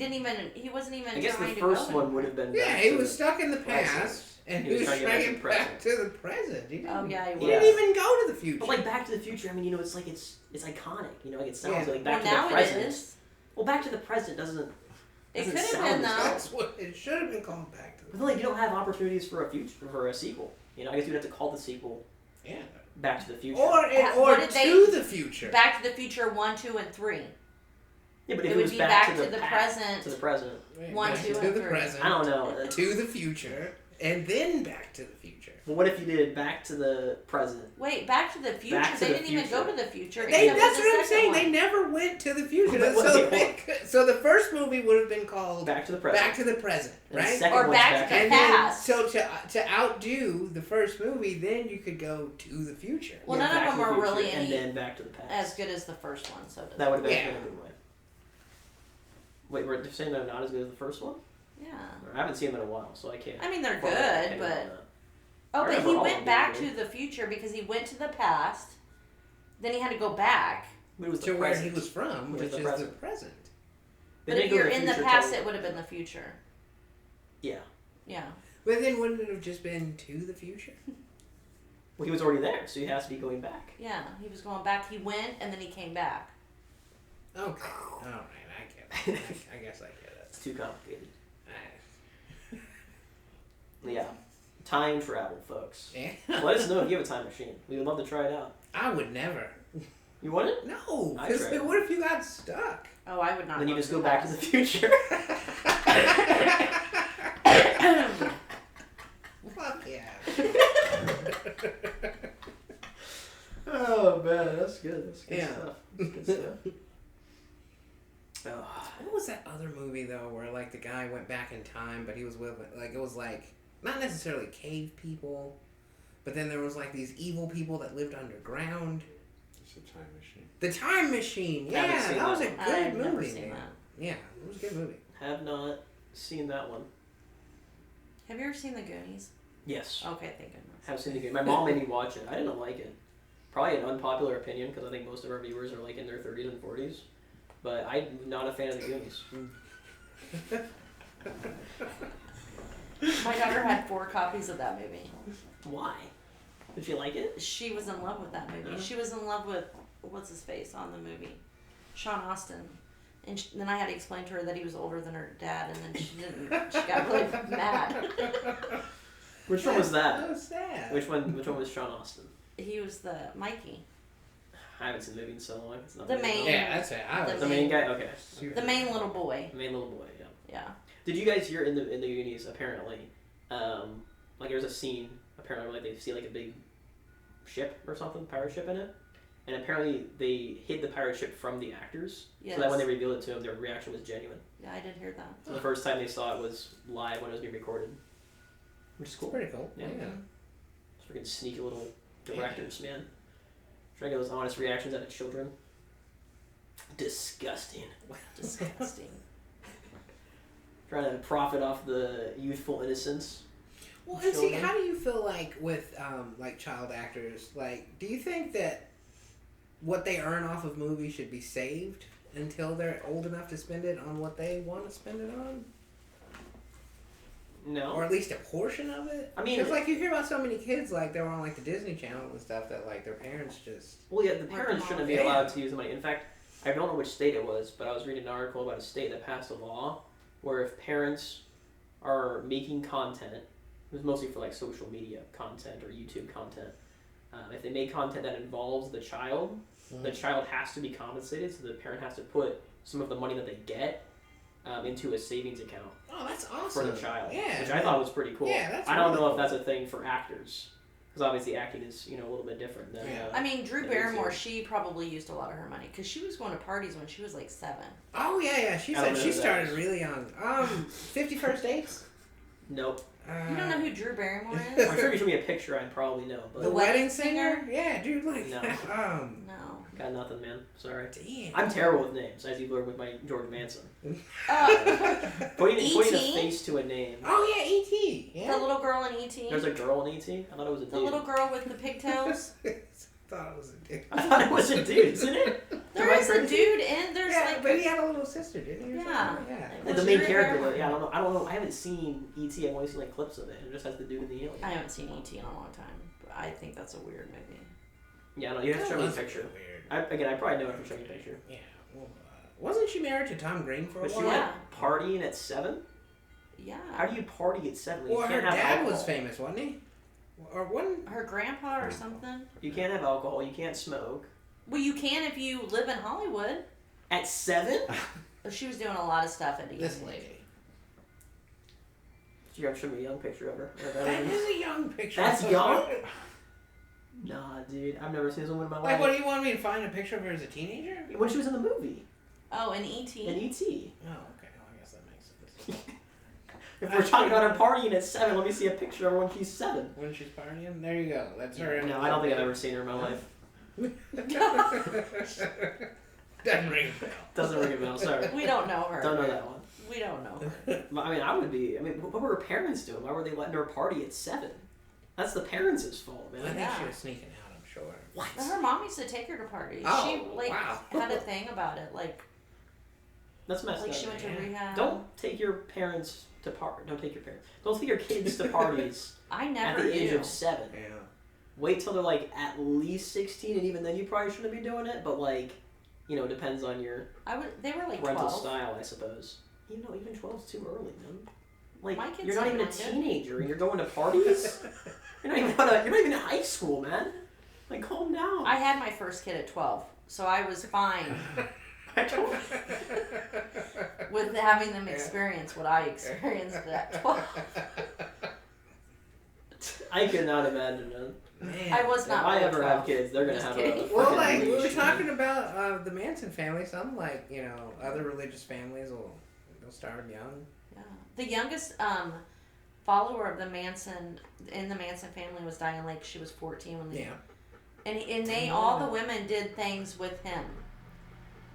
wasn't even I guess trying the to first go one would have been Yeah, back he to was the stutter in the present. past, and He he was was trying to trying get to back get to the back to the present. He didn't, Oh yeah, he he was. didn't even go to the future. But like Back to the Future, I mean, it's like it's iconic. Like it sounds Yeah. like Well, Back now to the it Present. is. Well, Back to the Present doesn't. It doesn't could have sound been as though. That's what it should have been called Back to the But then, like, you don't have opportunities for a sequel. I guess you'd have to call the sequel Yeah. Back to the Future. Or What did to they- the future. Back to the Future 1, 2, and 3. Yeah, but if It it, would was be back, back to to the past, present. to the present, Right, 1, back 2, to and the 3. present. I don't know. To the future, and then Back to the future. But what if you did Back to the Present? Wait, Back to the Future? Back to They the didn't even Future. go to the future. They, except that's for the what I'm saying. second They one. never went to the future. Wait, so, wait, so the first movie would have been called Back to the Present. Back to the Present, And the right? second Or one's Back to the And Past. then, so to outdo the first movie, then you could go to the future. Well, Yeah, none Back of to them the are Future, really and any then Back to the Past. as good as the first one. So That would have been Yeah. a good way. Wait, we're saying they're not as good as the first one? yeah. I haven't seen them in a while, so I can't. I mean, they're formulate an good, opinion on but that. oh, I but he remember all went of back them, to the future because he went to the past. Then he had to go back. But it was the To where present. he was from, Which which is is the the present. present. They But didn't if go to you're in the future past, till- it would have been the future. Yeah. Yeah. But then wouldn't it have just been to the future? Well, he was already there, so he has to be going back. Yeah. He was going back. He went and then he came back. Okay. All right, I get it. I guess I get it. It's too complicated. Alright. Yeah. Time travel, folks. Yeah. Let us know if you have a time machine. We would love to try it out. I would never. You want it? No, I because tried. what if you got stuck? Oh, I would not. Then you go just to go the back to the past. future. Fuck yeah. Oh man, that's good. That's good Yeah. stuff. That's good stuff. Oh. What was that other movie though, where like the guy went back in time, but he was with like it was like not necessarily cave people, but then there was like these evil people that lived underground. It's a time machine. The Time Machine, I haven't yeah, seen that was a that good I've movie. never seen man. that. Yeah, it was a good movie. Have not seen that one. Have you ever seen The Goonies? Yes. Okay, thank goodness. Have seen the game. My mom made me watch it. I didn't like it. probably an unpopular opinion because I think most of our viewers are like in their 30s and 40s. But I'm not a fan of the Goonies. My daughter had 4 copies of that movie. Why? Did you like it? She was in love with that movie. She was in love with, what's his face on the movie? Sean Astin. And then I had to explain to her that he was older than her dad, and then she didn't. She got really mad. Which one was that? So sad. Which one was Sean Astin? He was the Mikey. I haven't seen the movie in so long. It's not The really main- known. Yeah, that's it. The main guy. Okay. The main little boy. The main little boy. Yeah. Yeah. Did you guys hear in the Goonies apparently, like there's a scene apparently where like they see like a big ship or something, pirate ship in it, and apparently they hid the pirate ship from the actors, Yes. so that when they revealed it to them, their reaction was genuine. Yeah, I did hear that. So the first time they saw it was live when it was being recorded, which is It's cool. pretty cool. Yeah. Yeah. Freaking sneaky little directors, man. Trying to get those honest reactions out of children. Disgusting. Disgusting. Trying to profit off the youthful innocence. Well, and see, how do you feel like with like child actors? Like, do you think that what they earn off of movies should be saved until they're old enough to spend it on what they want to spend it on? No. Or at least a portion of it? I mean, because like you hear about so many kids like they're on like the Disney Channel and stuff that like their parents just. Well, yeah, the parents shouldn't be Yeah. allowed to use the money. In fact, I don't know which state it was, but I was reading an article about a state that passed a law where if parents are making content, it was mostly for like social media content or YouTube content, if they make content that involves the child has to be compensated, so the parent has to put some of the money that they get into a savings account. Oh, that's awesome. For the child. Yeah. Which I thought was pretty cool. Yeah, that's I don't really know cool. if that's a thing for actors. Because obviously acting is, a little bit different than... Yeah. I mean, Drew than Barrymore, music. she probably used a lot of her money because she was going to parties when she was like 7. Oh yeah. She I don't said know she who that started is. really young. 50 First Dates. Nope. You don't know who Drew Barrymore I'm is? sure if you showed me a picture, I'd probably know. But The The Wedding Wedding Singer? Singer? Yeah, dude, like No. No. got nothing, man. Sorry. Damn. I'm terrible with names, as you've learned with my George Manson. Putting a E.T.? face to a name. Oh yeah, E.T. Yeah. The little girl in E.T. There's a girl in E.T.? I thought it was a dude. The little girl with the pigtails. Thought it was a dude. I thought it was a dude, isn't it? There is a dude and there's Yeah, like but he had a little sister, didn't he? or Yeah. something? Yeah. And Was the main Drew character, Barrymore? yeah, I don't know. I haven't seen E.T. I've only seen like clips of it. It just has the dude in the alien. I haven't seen E.T. in a long time. But I think that's a weird movie. Yeah, no, you have to show me a That was picture. Weird. I probably know if you show me a picture. Yeah. Well, wasn't she married to Tom Green for a Was she while? like Yeah. partying at 7? Yeah. How do you party at 7? Well, you her can't have dad alcohol. was famous, wasn't he? Or wasn't? Her grandpa or something. You can't have alcohol. You can't smoke. Well, you can if you live in Hollywood. At 7? But she was doing a lot of stuff at the This young age. lady. You have to show me a young picture of her. That is a young picture. That's young? Nah, dude. I've never seen this woman in my Like, life. what do you want me to find a picture of her as a teenager? When she was in the movie. Oh, and E.T. In E.T. Oh, okay. Well, I guess that makes sense. If we're talking about her partying at 7, let me see a picture of her when she's 7. When she's partying, there you go. That's her. No, I don't think I've ever seen her in my life. Doesn't ring a bell. Doesn't ring a bell, sorry. We don't know her. Don't know that one. We don't know her. I mean, what were her parents doing? Why were they letting her party at 7? That's the parents' fault, I man. think Yeah. she was sneaking out, I'm sure. What? But her mom used to take her to parties. Oh, She like wow. had a thing about it. Like That's messed up. she went to man. rehab. Don't take your parents to party. Don't take your parents. Don't take your kids to parties I at never the age knew. of 7. Yeah. Wait till they're like at least 16, and even then you probably shouldn't be doing it. But like, depends on your They were like parental 12. style, I suppose. Even 12 is too early, man. Like, My kids you're not don't even a mind it. teenager, and you're going to parties. You're not even in high school, man. Like, calm down. I had my first kid at 12, so I was fine I don't. with having them experience what I experienced at 12. I could not imagine, man. Man. I was If not. I really ever 12. have kids, they're gonna Just have kidding. a. Well, fucking like, we were leash, talking man. about the Manson family. Some, like, other religious families they'll start young. Yeah. The youngest follower of the Manson family was Diane Lake. She was 14 when they. Yeah. And they all the women did things with him.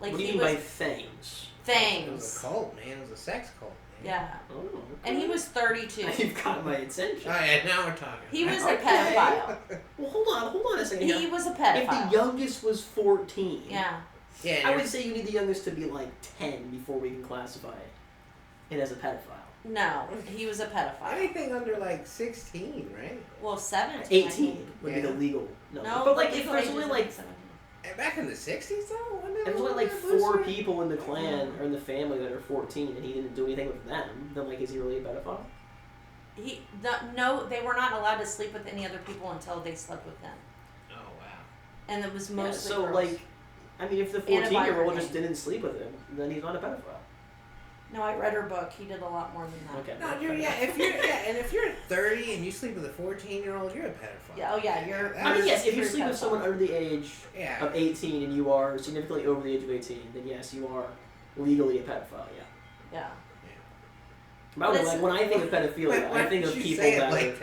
Like What do you he mean was by things? It was a things. cult, man. It was a sex cult. Man. Yeah. Oh, okay. And he was 32. You've got my attention. Oh yeah, now we're talking. He was Okay. a pedophile. Well, hold on a second. He here. was a If pedophile. the youngest was 14, Yeah. Yeah, I would say you need the youngest to be like 10 before we can classify it as a pedophile. No, he was a pedophile. anything under like 16, right? Well, 17. I 18 think. would be the Yeah. legal number. No, but like the if legal there's age only is like 17. Back in the 60s, though, wasn't it? there's only like a 4 little bit people in the clan or in the family that are 14 and he didn't do anything with them, then like is he really a pedophile? No, they were not allowed to sleep with any other people until they slept with him. Oh wow. And it was Yeah, mostly so girls. like, I mean if the And a 14-year-old minor just gang. didn't sleep with him, then he's not a pedophile. No, I read her book. He did a lot more than that. Okay. No, if you're 30 and you sleep with a 14-year-old, you're a pedophile. Yeah, oh yeah, you're. I mean, yes, if you you're a sleep with pedophile. someone under the age Yeah. of 18 and you are significantly over the age of 18, then yes, you are legally a pedophile, yeah. Yeah. By the way, But like, when I think of pedophilia, Why I think did of you people say it that like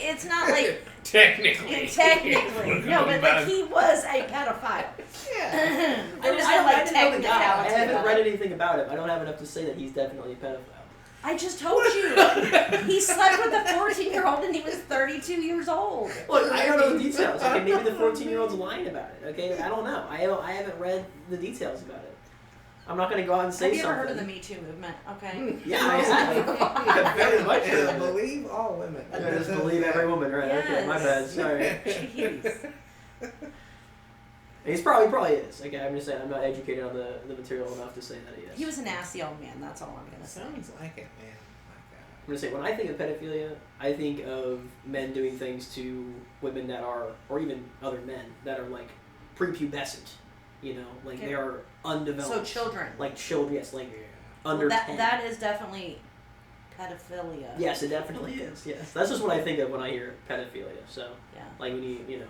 It's not like Technically. technically. No, but like he was a pedophile. Yeah. There was I no like didn't know the guy. I technicality. haven't about read it. anything about him. I don't have enough to say that he's definitely a pedophile. I just told you. He slept with a 14-year-old and he was 32 years old. Look, I don't know the details. Okay, maybe the 14-year-old's lying about it. Okay, I don't know. I haven't read the details about it. I'm not gonna go out and say Have you something. ever heard of the Me Too movement? Okay. Yeah, I have. Very much heard And of it. believe all women. I just believe every woman, right? Okay, my bad. Yes. Sorry. Jeez. He's probably is. Okay, I'm just saying I'm not educated on the material enough to say that he is. He was a nasty old man. That's all I'm gonna say. Sounds like it, man. I'm gonna say when I think of pedophilia, I think of men doing things to women that are, or even other men that are like prepubescent. You know, like Okay. they are undeveloped. So children. Like children, yes, like Well, under 10. that is definitely pedophilia. Yes, it definitely is. Yes, that's just what I think of when I hear pedophilia. So, Yeah. like when you know,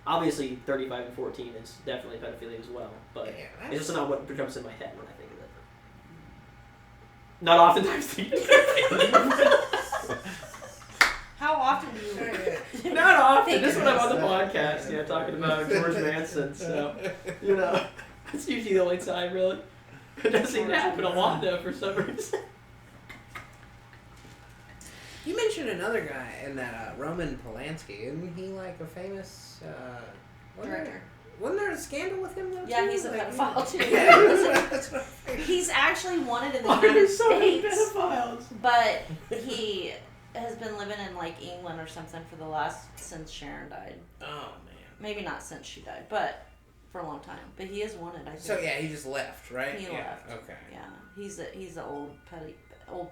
obviously 35 and 14 is definitely pedophilia as well. But Yeah, it's just not what jumps in my head when I think of it. Not oftentimes. Think of it. How often do you? Not often. Think Just of when I'm on the this. podcast, talking about George Manson. So, you know, it's usually the only time, really. It doesn't seem to happen a lot, though, for some reason. You mentioned another guy in that Roman Polanski. Isn't he like a famous Director. Wasn't there a scandal with him though? Yeah, too? he's a Like, pedophile too. Yeah, that's what I figured. He's actually wanted in the Why are there United so many States, pedophiles? but he has been living in like England or something for the last since Sharon died. Oh man. Maybe not since she died, but for a long time. But he is wanted. I think. So yeah, he just left, right? He yeah. left. Okay. Yeah, he's a old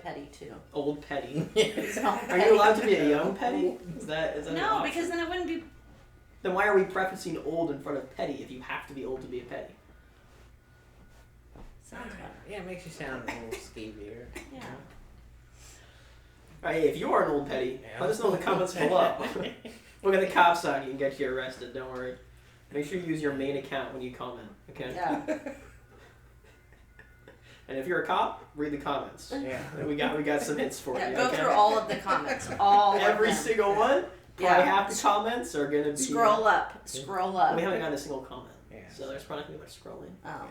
petty too. Old petty. He's an old Are you allowed to be a young petty? Is that an No, option? because then it wouldn't be. Then why are we prefacing old in front of petty if you have to be old to be a petty? Sounds better. Yeah, it makes you sound a little skeevier. Yeah. Alright, if you are an old petty, Yeah. let us know in the comments below. We'll get the cops on you and get you arrested, don't worry. Make sure you use your main account when you comment, okay? Yeah. And if you're a cop, read the comments. Yeah. We got some hints for Yeah, you, go okay? through all of the comments. All Every of them. single one? Probably Yeah. half the comments are gonna be... Scroll up. Scroll up. We haven't gotten a single comment. Yeah. So there's probably not gonna be much scrolling. Oh,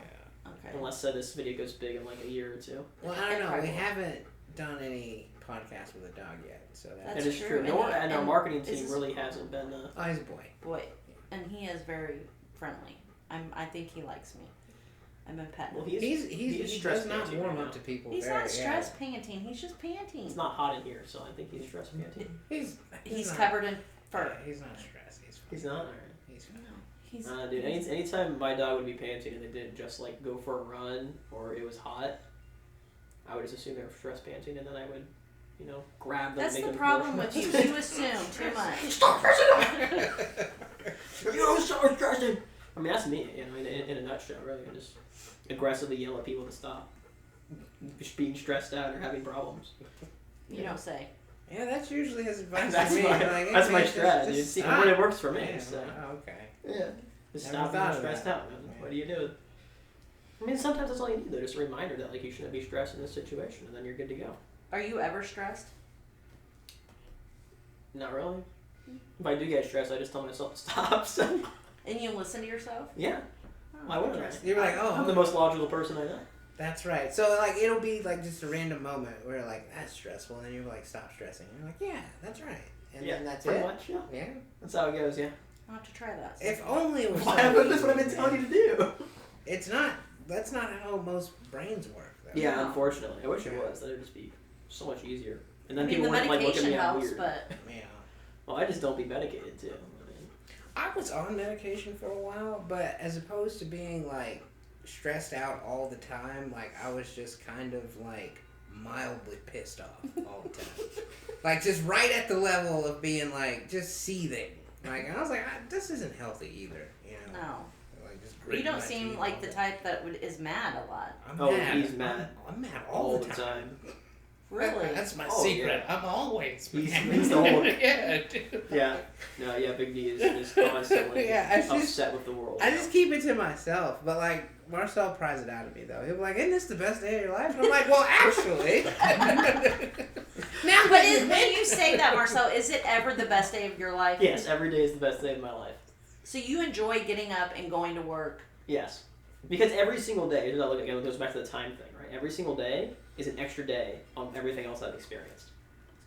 Yeah. okay. Unless this video goes big in like a year or two. Well, I don't know. Probably. We haven't done any podcast with a dog yet, so That's That is true, true. and Nor, he- and our and marketing this team is- really hasn't been... Oh, he's a boy. Boy, and he is very friendly. I think he likes me. I'm a pet. Well, He does stress not panting warm right up now. to people. He's very, not stress panting. He's just panting. It's not hot in here, so I think he's stress panting. He's not- covered in fur. Yeah, he's not stressed. He's fine. He's not? Alright. He's fine. He's. Dude, anytime my dog would be panting and they didn't just like go for a run or it was hot, I would just assume they were stress panting and then I would, grab them That's and make the them problem force- with you. You assume too much. Stop stressing! You don't start stressing! I mean, that's me, in a nutshell, really. I just aggressively yell at people to stop being stressed out or having problems. You don't say. Yeah, that's usually his advice That's to me. my, Like, that's hey, my man, strategy. just See, stop. it works for me, Yeah, so. oh, okay. Yeah. Just Never stop thought being of stressed that. out, man. Yeah. What do you do? I mean, sometimes that's all you need, though. Just a reminder that, like, you shouldn't be stressed in this situation, and then you're good to go. Are you ever stressed? Not really. If I do get stressed, I just tell myself to stop, so. And you listen to yourself? Yeah. Oh, Why wouldn't I? interesting. You're like, oh, I'm the most logical person I know. That's right. So like it'll be like just a random moment where like that's stressful, and then you like stop stressing. You're like, yeah, that's right, and then that's pretty it. much. Yeah, Yeah. that's how it goes. Yeah. I'll have to try that. If only it was. Why? so That's what I've been easy, telling man. you to do. It's not. That's not how most brains work. Though. Yeah, No. unfortunately, I wish it Yeah. was. That would just be so much easier. And then I mean, people the wouldn't like look at medication me all helps, weird. but Yeah. Well, I just don't be medicated too. I mean, I was on medication for a while, but as opposed to being like stressed out all the time, like I was just kind of like mildly pissed off all the time. Like just right at the level of being like just seething. Like I was like, this isn't healthy either. You know. no. Like just You gritting don't my seem teeth like all the day. type that is mad a lot. I'm Oh, mad. he's mad. I'm mad all the time. Really? That's my Oh, secret. yeah. I'm always He's- mad. he's the whole- Yeah, dude. Yeah. No, yeah, Big D is just constantly Yeah, I just- upset with the world. I just keep it to myself, but like Marcel pries it out of me though. He'll be like, "Isn't this the best day of your life?" And I'm like, "Well, actually." Now, But when you say that, Marcel, is it ever the best day of your life? Yes, every day is the best day of my life. So you enjoy getting up and going to work? Yes. Because every single day, here's how I look at it, it goes back to the time thing, right? Every single day is an extra day on everything else I've experienced.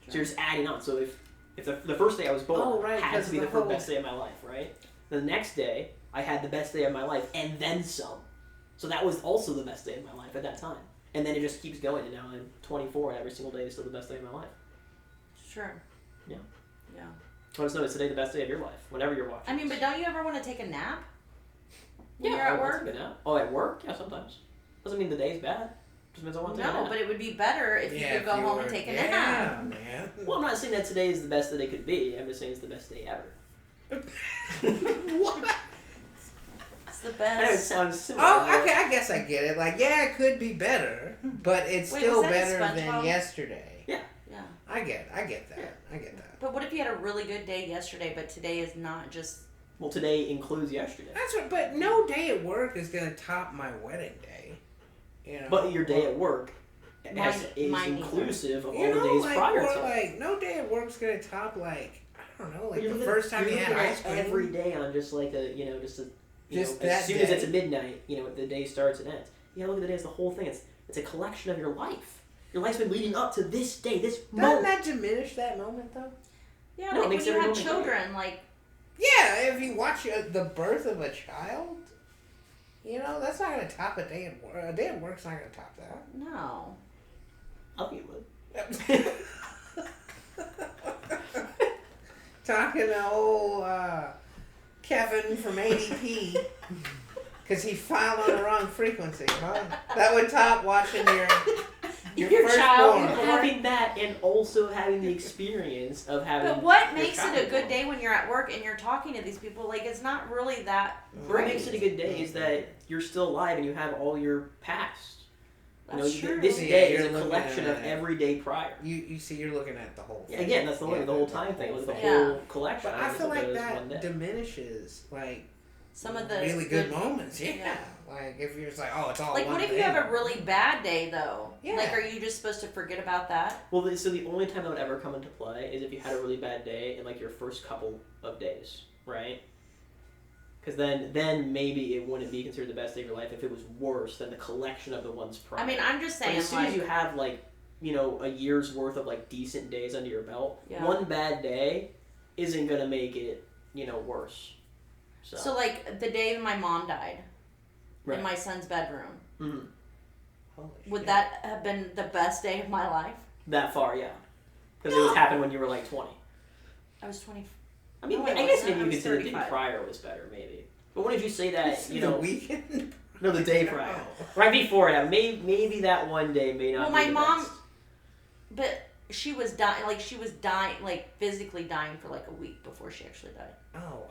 So you're just adding on. So if the first day I was born Oh, right, had 'cause to be the the whole- best day of my life, right? The next day, I had the best day of my life and then some. So that was also the best day of my life at that time. And then it just keeps going, and now I'm 24, and every single day is still the best day of my life. Sure. Yeah. Yeah. So just know it's today the best day of your life, whenever you're watching. I mean, but this. don't you ever want to take a nap? When Yeah, you're at I work? want to take a nap. Oh, at work? Yeah, sometimes. Doesn't mean the day's bad. Just means I want to take a No, nap. but it would be better if you could go home and take a nap. Yeah, man. Well, I'm not saying that today is the best that it could be. I'm just saying it's the best day ever. What? It's the I know it best. sounds similar. Oh, okay. I guess I get it. Like, yeah, it could be better, but it's Wait, still was that better in than SpongeBob? yesterday. Yeah. I get that. Yeah. I get that. But what if you had a really good day yesterday, but today is not just... Well, today includes yesterday. That's what. But no day at work is gonna top my wedding day. You know. But your day at work Mine is neither. inclusive of all You the know, days like, prior or to it. like no day at work's gonna top like I don't know, like You're the looking- first time you're you had looking at ice cream. every day on just like a Just as that soon as day. it's midnight, the day starts and ends. You gotta look at the day as the whole thing. It's a collection of your life. Your life's been leading up to this day, this Doesn't moment. that diminish that moment though? Yeah, No, it like when makes you every have moment children, like... Yeah, if you watch the birth of a child, that's not gonna top a day at work. A day at work's not gonna top that. No. I think it would. Talking to old Kevin from ADP because he filed on the wrong frequency, huh? That would top watching your child firstborn. Having that and also having the experience of having. But what your makes child it a good born. day when you're at work and you're talking to these people? Like, it's not really that What great. makes it a good day is that you're still alive and you have all your past. That's true. This Yeah, day is you're a looking collection of at- every day prior. You see, you're looking at the whole thing. Again, that's the Yeah, whole time thing. Look at the thing. Yeah. whole collection. But I feel like One that day. diminishes like Some of the really good moments. Yeah. Yeah. Like if you're just like, oh, it's all Like, one what if thing. you have a really bad day, though? Yeah. Like, are you just supposed to forget about that? Well, so the only time that would ever come into play is if you had a really bad day in like your first couple of days, right? Because then maybe it wouldn't be considered the best day of your life if it was worse than the collection of the ones prior. I mean, I'm just But saying, as soon like, as you have like a year's worth of like decent days under your belt, Yeah. one bad day isn't gonna make it worse. so like the day my mom died Right. in my son's bedroom, Mhm. Holy would shit. that have been the best day of my life? That far, yeah. Because it was happened when you were like 20. I was 20. I mean, No, it I guess wasn't. maybe I you was could say the day 35. prior was better, maybe. But when did you say that? the weekend? No, the day prior. Right before it. Maybe that one day may not. Well, be my the mom- best. But she was dying, like physically dying for like a week before she actually died. Oh wow.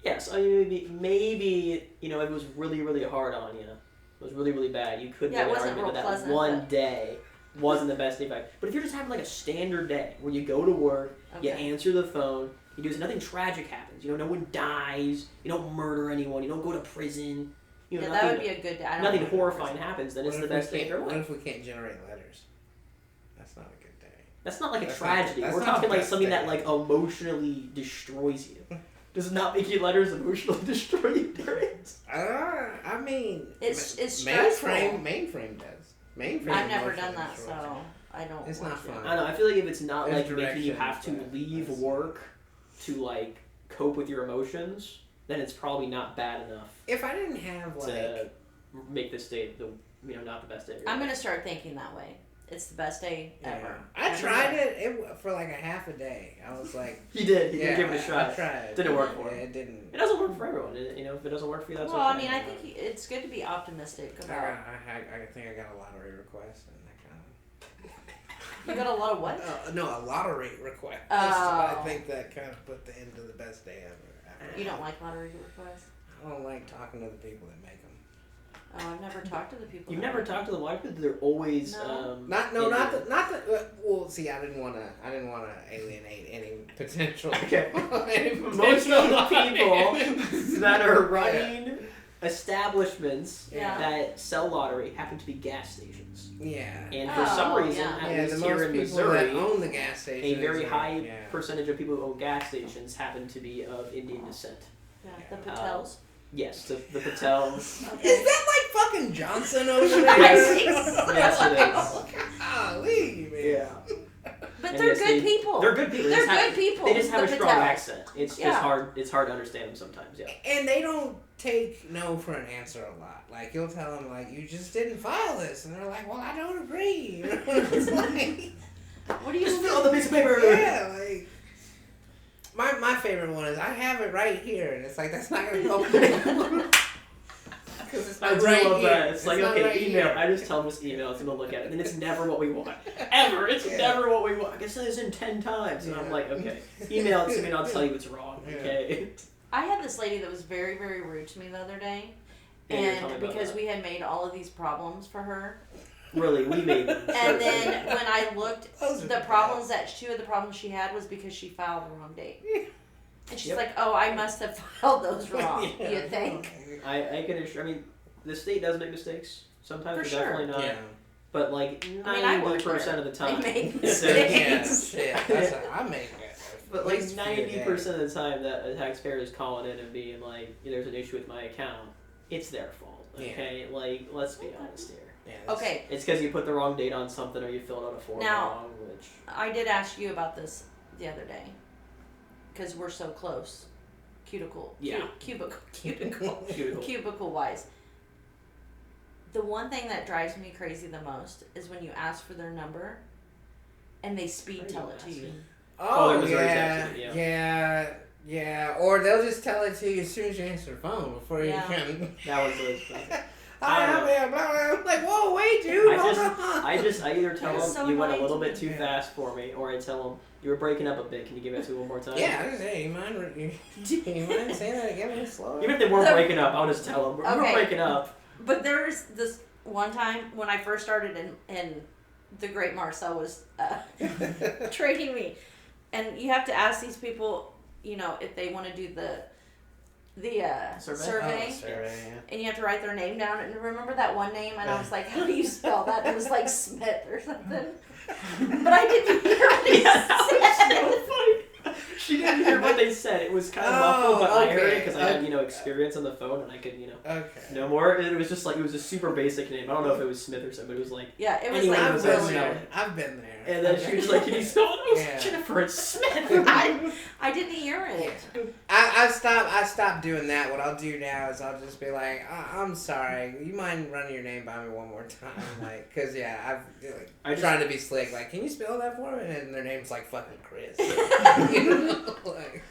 Yes, I mean, maybe if it was really, really hard on you, it was really, really bad. You could Yeah, it make an wasn't argument real that pleasant, one but- day wasn't the best day of your life. But if you're just having like a standard day where you go to work, you Okay. answer the phone, you do nothing tragic happens. No one dies. You don't murder anyone. You don't go to prison. Yeah, nothing, that would be a good day. I don't nothing know. horrifying happens. Then it's the best day of your What life. if we can't generate letters? That's not a good day. That's not like a That's tragedy. not- We're that's not talking the like best something day. that like emotionally destroys you. Does it not make you letters emotionally destroy you, Darius? I mean, It's stressful. Mainframe does. Mainframe. I've never done that, destroys so you. I don't. It's want not to. fun. I don't know. I feel like if it's not There's like making you have to directions, but leave that's- work to like cope with your emotions, then it's probably not bad enough If I didn't have like, to make this day not the best day of your I'm life. gonna start thinking that way. It's the best day ever. I tried it for like a half a day. I was like, He did. He yeah, did give it a shot. I tried. Didn't work for him. It didn't. It doesn't work for everyone. If it doesn't work for you, that's Well, okay. I mean, I think it's good to be optimistic I about. think I got a lottery request and that kind of. You got a lot of what? No, a lottery request. Oh. I think that kind of put the end to the best day ever. You don't like lottery requests? I don't like talking to the people that make them. Oh, I've never talked to the people. You've that never make talked to them. Why? Because they're always No. Not the. Well, see, I didn't want to alienate any potential. Okay. any Most potential of the people that are running establishments Yeah. that sell lottery happen to be gas stations. Yeah. And for some reason, yeah. at Yeah, least the here most in people Missouri, that own the gas a stations. very high yeah. percentage of people who own gas stations happen to be of Indian descent. Yeah, the Patels. Yes, the Patels. Okay. Is that like fucking Johnson over there? Yes, it is. Golly, man. Yeah. But And they're yes, good people. They're good people. They're They just good people. They just have The a strong Patels. accent. It's Yeah. just hard. It's hard to understand them sometimes. Yeah. And they don't take no for an answer a lot. Like, you'll tell them, like, you just didn't file this. And they're like, well, I don't agree. It's like, What do you Just fill out the piece of paper. yeah, like, my favorite one is, I have it right here. And it's like, that's not going to help me. Because it's I not do right love here. that. It's like, not okay, right email. here. I just tell them this email. It's going to look at it. And it's never what we want. Ever. It's Yeah. never what we want. I can say this in 10 times. And I'm Yeah. like, okay. Email it to me and I'll tell you it's wrong. Yeah. Okay? I had this lady that was very, very rude to me the other day. Yeah, you were telling me And about because that. we had made all of these problems for her. Really, we made them. And then when I looked, Those are the the problems that two of the problems she had was because she filed the wrong date. And she's Yep. like, oh, I must have filed those wrong. Yeah. You think? I can assure. I mean, the state does make mistakes. Sometimes For but sure. definitely not. Yeah. But like I worked 90% there. of the time, They make it's mistakes. Yeah, shit. I make it. But like 90% of the time that a taxpayer is calling in and being like, there's an issue with my account, it's their fault. Okay, like let's be honest here. Yeah, Okay, It's because you put the wrong date on something or you filled out a form Now- wrong, which I did ask you about this the other day. Because we're so close. Cuticle. Yeah. Cuticle. cuticle. Cubicle wise. The one thing that drives me crazy the most is when you ask for their number and they speed tell it to you. Oh, Oh, they're Missouri yeah, texting, yeah. Or they'll just tell it to you as soon as you answer the phone before Yeah. you can. That was the Hi, I'm here, blah, blah. I'm like, whoa, wait, dude, hold on. I either tell That's them so you went a annoying little to bit me. too Yeah. fast for me, or I tell them you were breaking up a bit. Can you give it to me one more time? Yeah, I just say, you mind saying that again a little slower? Even if they weren't The- breaking up, I'll just tell them we're Okay. breaking up. But there's this one time when I first started in the great Marcel was trading me. And you have to ask these people, you know, if they want to do the survey. Oh, survey, And you have to write their name down. And remember that one name? And I was like, how do you spell that? And it was like Smith or something. But I didn't hear what he said. So funny. She didn't hear what they said. It was kind of muffled, but I heard it because I had, experience on the phone and I could, Okay. know more. It was just like, it was a super basic name. I don't know if it was Smith or something, but it was like, Yeah, it was Anyway, like it I've was been really- there. I've been there. and then she was like, can you spell it? I was Yeah. like, Jennifer, it's Smith. I didn't hear it. I stopped doing that. What I'll do now is I'll just be like, I'm sorry. You mind running your name by me one more time? Like, cause I'm trying to be slick. Like, can you spell that for me? And their name's like fucking Chris. You know? Like,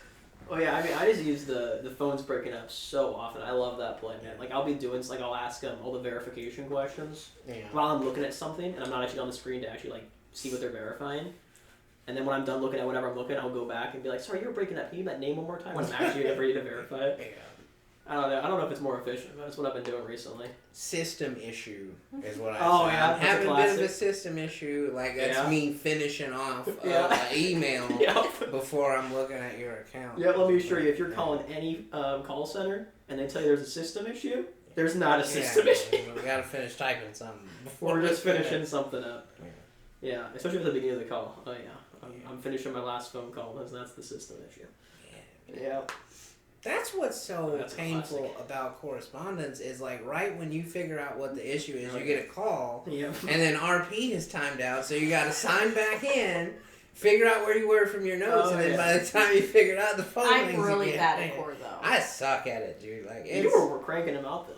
Oh yeah, I mean, I just use the phone's breaking up so often. I love that play, man. Like, I'll be doing, like, I'll ask them all the verification questions yeah. while I'm looking at something, and I'm not actually on the screen to actually, like, see what they're verifying. And then when I'm done looking at whatever I'm looking at, I'll go back and be like, sorry, you were breaking up. Can you give that name one more time when I'm actually ready to verify it? Yeah. I don't know if it's more efficient, but that's what I've been doing recently. System issue is what I Oh, say. yeah, I'm that's a having a bit of a classic. system issue. Like, that's Yeah. me finishing off Yeah. an email Yep. before I'm looking at your account. Yeah, let me assure you, if you're calling any call center and they tell you there's a system issue, there's not a system issue. We gotta finish typing something before We're we just finish. finishing something up. Yeah. Yeah, especially at the beginning of the call. Oh yeah, I'm finishing my last phone call, because that's the system issue. Yeah. That's what's so That's a painful classic. about correspondence is like right when you figure out what the issue is, Oh, you yeah. get a call, Yep. and then RP is timed out, so you got to sign back in, figure out where you were from your notes, Oh, and then yeah. by the time you figure it out, the phone rings I'm really again. bad Man, at core though. I suck at it, dude. Like it's, You were cranking them out though.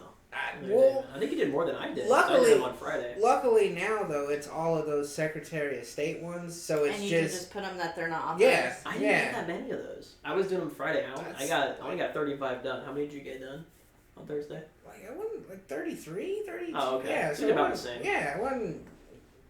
well, I think you did more than I did. I luckily- did them on Friday. luckily now though it's all of those Secretary of State ones, so it's and you can just put them that they're not authorized. Yeah. I didn't get that many of those. I was doing them Friday. I only got 35 done. How many did you get done on Thursday? like I wasn't like 33, 32. Oh, okay. Yeah, So so you're it about the wasn't- same. Yeah, it wasn't.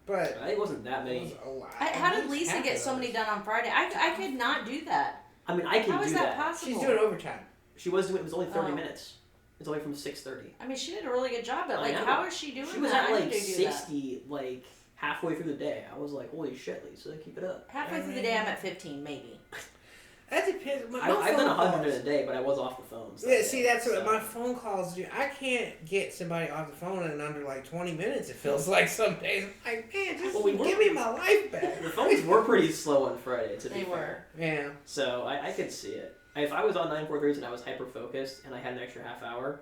But It wasn't that it many. was a lot. How At did least Lisa half get of so many those. done on Friday? I could not do that. I mean, I can How do is that possible? She's doing overtime. She was doing. It was only 30 Oh. minutes. It's only from 6:30. I mean, she did a really good job, but I like, know. how is she doing She was that? at I like need to do that. 60, like halfway through the day. I was like, holy shit, Lisa, keep it up. Halfway through the day, I'm at 15, maybe. That depends. My I've phone done 100 calls- in a day, but I was off the phone. So Yeah, see, that's what so. my phone calls do. I can't get somebody off the phone in under like 20 minutes. It feels like some days. I'm like, man, just Well, we give were- me my life back. The phones were pretty slow on Friday, to be They fair. were. Yeah. So I could see it. If I was on 943s and I was hyper focused and I had an extra half hour,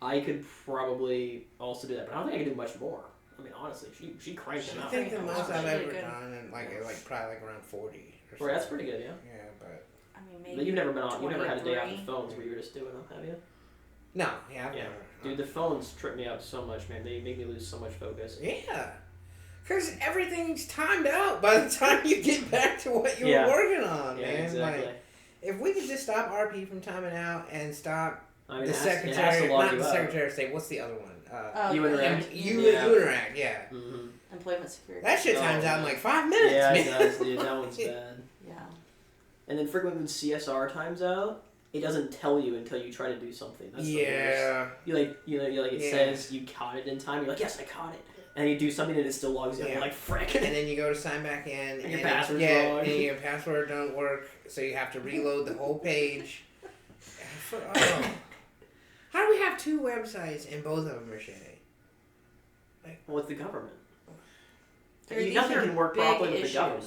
I could probably also do that. But I don't think I could do much more. I mean, honestly, she cranked them I out. think the Frank, most she I've did ever good. done, and like probably like around 40. Or Right, that's something. pretty good, yeah. Yeah, but I mean, maybe. But you've never been on. You've never had a day off 23. the phones where you were just doing them, have you? no, yeah, I've Yeah. never. Dude, the phones trip me out so much, man. They make me lose so much focus. Yeah. Because everything's timed out by the time you get back to what you Yeah. were working on, Yeah, man. exactly. Like, if we could just stop RP from timing out and stop I mean, the it has to Secretary, log not you the up. Secretary of State, what's the other one? Oh, You interact. Yeah. Interact, yeah. Mm-hmm. Employment security. That shit Oh, times out in man. like 5 minutes, Yeah, man. it does, dude. That one's bad. Yeah. And then frequently when CSR times out, it doesn't tell you until you try to do something. That's the worst. Yeah. You like it Yeah. says you caught it in time. You're like, yes, I caught it. And then you do something and it still logs you. Yeah. You're like, frick. And then you go to sign back in, And your password's wrong. and your password don't work, so you have to reload the whole page. Oh. How do we have 2 websites and both of them are shitty? Well, it's the government. These Nothing are can work big properly with issues. the government.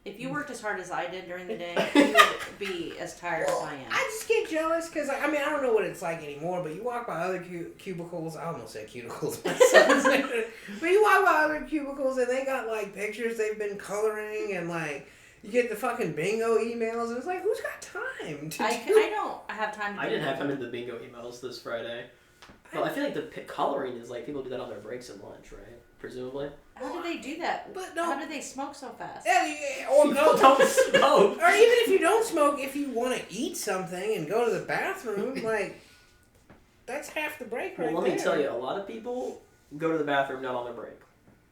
If you worked as hard as I did during the day, you would be as tired as I am. I just get jealous because I mean I don't know what it's like anymore, but you walk by other cubicles. I almost said cuticles myself, but you walk by other cubicles and they got like pictures they've been coloring and like you get the fucking bingo emails and it's like who's got time to I do? don't have time to I do didn't have that. time to do the bingo emails this Friday. Well, I feel like the coloring is like people do that on their breaks and lunch, right? Presumably. How do they do that? But How no, do they smoke so fast? yeah, or People no, don't smoke. or even if you don't smoke, if you want to eat something and go to the bathroom, like that's half the break right Well, let me there. tell you, a lot of people go to the bathroom not on their break.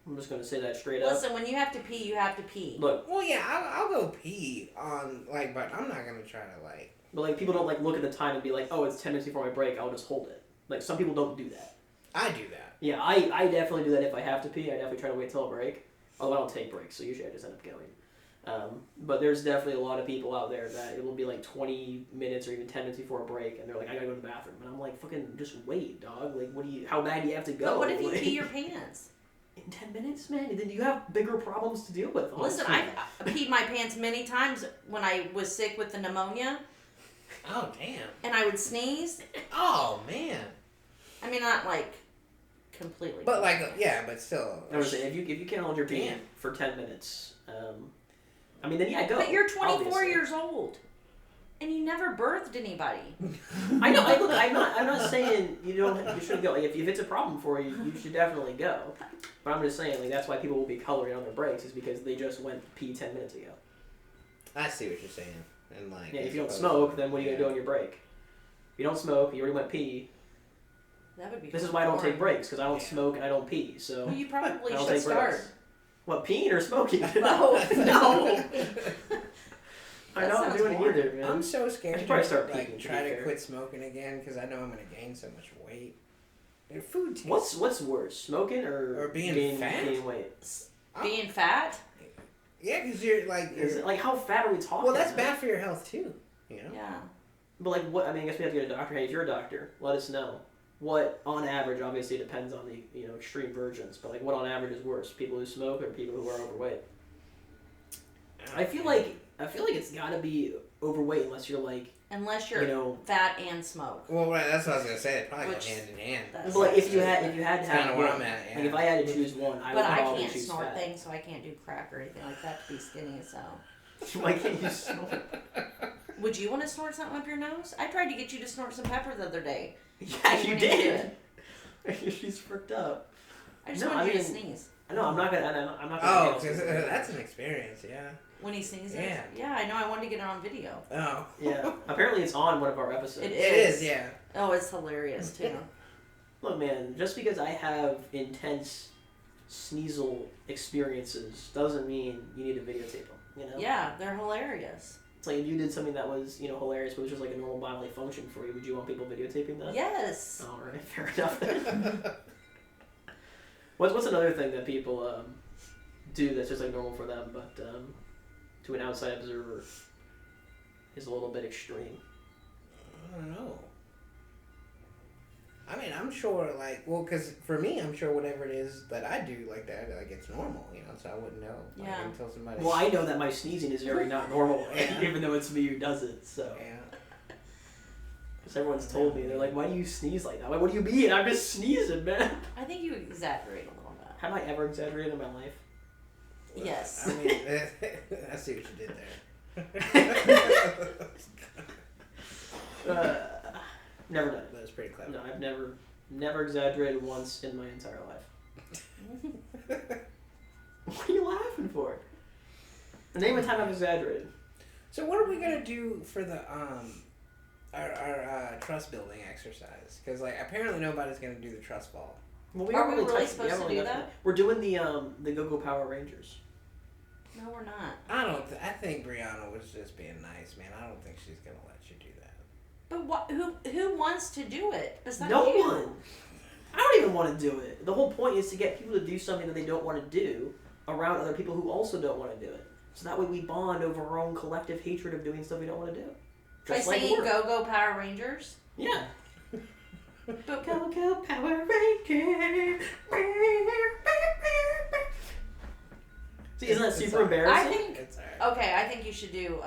I'm just going to say that straight up. Listen, when you have to pee, you have to pee. Look, Well, yeah, I'll go pee on like, but I'm not gonna try to like. but like people don't like look at the time and be like, oh, it's 10 minutes before my break. I'll just hold it. Like some people don't do that. I do that. Yeah, I definitely do that if I have to pee. I definitely try to wait till a break. Although I don't take breaks, so usually I just end up going. But there's definitely a lot of people out there that it will be like 20 minutes or even 10 minutes before a break, and they're like, I gotta go to the bathroom. And I'm like, fucking just wait, dog. Like, how bad do you have to go? But what if you Like, pee your pants? in 10 minutes, man? And then you have bigger problems to deal with. Listen, honestly. I peed my pants many times when I was sick with the pneumonia, Oh damn. and I would sneeze. Oh man. I mean, not like completely. But like, yeah, but still. I was saying, if you can't hold your pee Damn. for 10 minutes, I mean, then yeah, go. But you're 24 obviously. years old, and you never birthed anybody. I know. Look, I'm not saying you shouldn't go. Like, if it's a problem for you, you should definitely go. But I'm just saying, like, that's why people will be coloring on their breaks is because they just went pee 10 minutes ago. I see what you're saying, and like. Yeah, I if you don't suppose- smoke, then what are you yeah. gonna do on your break? If you don't smoke, you already went pee. That would be. This is why I don't take boring. breaks because I don't smoke and I don't pee. So Well, you probably I don't should take start. breaks. What, peeing or smoking? No. no. I That know I'm sounds doing boring. either, man. I'm so scared I should to probably start like peeking, to try be to fair. quit smoking again because I know I'm gonna gain so much weight. Their food tastes. What's worse, smoking or being fat? gaining weight? Being fat. Yeah, because you're like. Is it like how fat are we talking? Well, that's man? bad for your health too. You know. Yeah. But like what? I mean, I guess we have to get a doctor. Hey, if you're a doctor, let us know. What on average? Obviously, it depends on the extreme versions. But like, what on average is worse? People who smoke or people who are overweight? I feel like I feel like it's gotta be overweight unless you're like, Unless you're you know, fat and smoke. Well, right, that's what I was gonna say. They probably Which- go hand in hand. that's- but like if you had to That's have kinda where one, I'm at, yeah. like if I had to choose one, I would But I probably can't choose snort fat. things, so I can't do crack or anything like that to be skinny. So, Why can't you snort? would you want to snort something up your nose? I tried to get you to snort some pepper the other day. Yeah, you wouldn't even do did. She's freaked up. I just No, wanted I you to mean- sneeze. No, I'm not gonna. I'm not gonna. Oh, nail 'cause it. that's an experience, yeah. When he sneezes? Yeah. Yeah, I know. I wanted to get it on video. Oh. Yeah. Apparently, it's on one of our episodes. It It is, yeah. Oh, it's hilarious, too. Look, man, just because I have intense sneasel experiences doesn't mean you need to videotape them. You know? Yeah, they're hilarious. It's like if you did something that was, you know, hilarious, but was just like a normal bodily function for you, would you want people videotaping that? Yes. All right, fair enough. What's another thing that people do that's just like normal for them, but to an outside observer is a little bit extreme? I don't know. I mean, I'm sure, like, well, because for me, I'm sure whatever it is that I do like that, like, it's normal, you know, so I wouldn't know. Like, Yeah. until somebody... Well, I know that my sneezing is very not normal, Yeah. even though it's me who does it, so. Yeah. Because everyone's told me, they're like, why do you sneeze like that? I'm like, what do you mean? I'm just sneezing, man. I think you exaggerate a little bit. Have I ever exaggerated in my life? Yes. I mean, I see what you did there. Never done it. That was pretty clever. No, I've never exaggerated once in my entire life. What are you laughing for? Name a time I've exaggerated. So what are we gonna do for the our trust building exercise? Because like apparently nobody's gonna do the trust fall. Well, Are we haven't really touched- supposed haven't to do got that? We're doing the Go-Go Power Rangers. No, we're not. I don't. I think Brianna was just being nice, man. I don't think she's gonna let you do that. But what? Who wants to do it? Besides No you? one. I don't even want to do it. The whole point is to get people to do something that they don't want to do around other people who also don't want to do it. So that way we bond over our own collective hatred of doing stuff we don't want to do. By Just like singing work. Go Go Power Rangers? Yeah. But Go Go Power Rangers. See, isn't that super embarrassing? I think. It's alright. Okay, I think you should do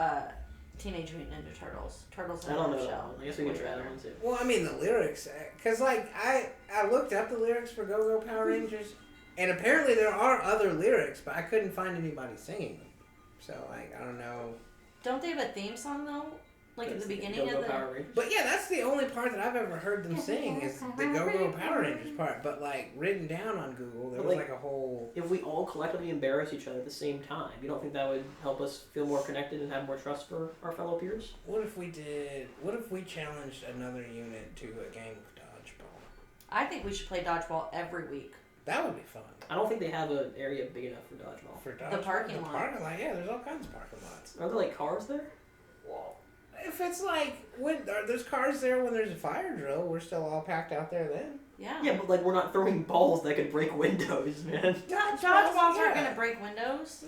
Teenage Mutant Ninja Turtles. Turtles I in don't the know. Shell. I guess we can try that one too. Well, I mean the lyrics, because like I looked up the lyrics for Go Go Power Rangers, and apparently there are other lyrics, but I couldn't find anybody singing them. So like I don't know. Don't they have a theme song though? Like at the beginning Go-Go of the. Power Rangers. But yeah, that's the only part that I've ever heard them sing is the Go Go Power Rangers part. But like written down on Google, there But, was like, like a whole. If we all collectively embarrass each other at the same time, you don't think that would help us feel more connected and have more trust for our fellow peers? What if we did? What if we challenged another unit to a game of dodgeball? I think we should play dodgeball every week. That would be fun. I don't think they have an area big enough for dodgeball. For dodgeball, parking lot. Parking lot, yeah. There's all kinds of parking lots. Are there like cars there? Well, if it's like there's cars there when there's a fire drill, we're still all packed out there then. Yeah. Yeah, but like we're not throwing balls that could break windows, man. Dodgeballs aren't yeah. going to break windows.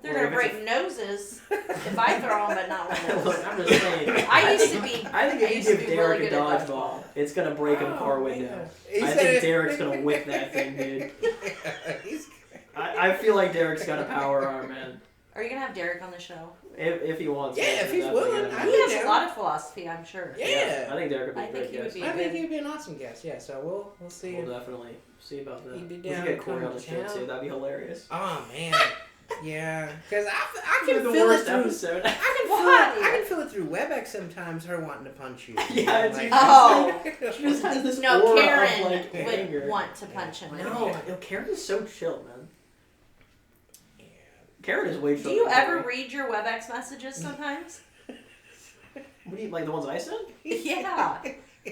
They're Well, going to if break noses if I throw them, but not windows. Look, I'm just saying. I used to be. I think if used you to give be Derek really a good at dodgeball, it's gonna break a car window. He I said think it- Derek's gonna whip that thing, dude. He's- I feel like Derek's got a power arm, man. Are you going to have Derek on the show? If he wants. Yeah, to, if he's definitely willing, gonna I be. He would has do. a lot of philosophy, I'm sure. Yeah. I think Derek would be I a think great he would guest. be- I think he'd be an awesome guest. Yeah, so we'll see. We'll definitely see about that. He'd be We down should get to Corey come on the to show town. too. That'd be hilarious. Oh man, yeah. Because I You're can the feel it worst through. episode. Why? I can feel it through WebEx sometimes. Her wanting to punch you. Yeah, it's Like- usually- Oh. She just has this No, aura Karen of like would anger. want to punch him. No, Karen's so chill, man. Yeah. Karen is way Do chill. you than ever Derek. read your WebEx messages sometimes? What do you like the ones I send? Yeah.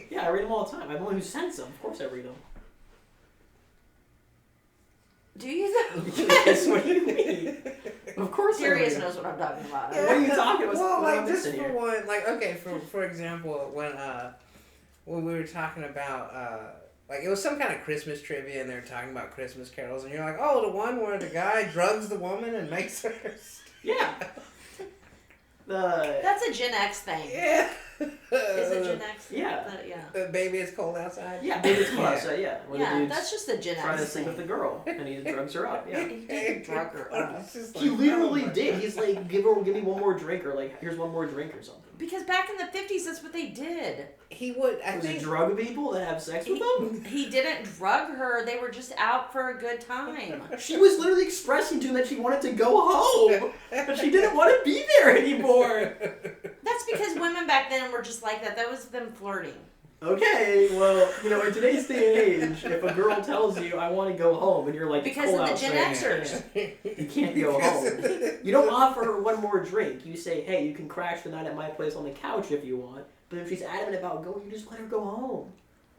Yeah, I read them all the time. I'm the one who sends them. Of course, I read them. Do you though? Yes, what do you mean? Of course, I read Sirius them. knows what I'm talking about. What are you talking about? Well, What am like I just missing for here? one, like okay, for example, when we were talking about like it was some kind of Christmas trivia, and they were talking about Christmas carols, and you're like, oh, the one where the guy drugs the woman and makes her. Yeah. The That's a Gen X thing. Yeah. Is it Gen X? Yeah. Yeah. Baby, it's cold outside. Yeah, baby, it's close. Yeah. Where the Yeah, dude's that's just a Gen X trying to sleep thing. with the girl, and he drugs her up. Yeah. He didn't drug her up. It's just He like, literally oh my did. God. He's like, give me one more drink, or like, here's one more drink or something. Because back in the 50s, that's what they did. He would. I Was it think. drug people that have sex with them? He didn't drug her. They were just out for a good time. She was literally expressing to him that she wanted to go home, but she didn't want to be there anymore. That's because women back then were just like that. That was them flirting. Okay, well, in today's day and age, if a girl tells you, I want to go home, and you're like, it's Because cold of the Gen outside, Xers. you can't go home. You don't offer her one more drink. You say, hey, you can crash the night at my place on the couch if you want, but if she's adamant about going, you just let her go home.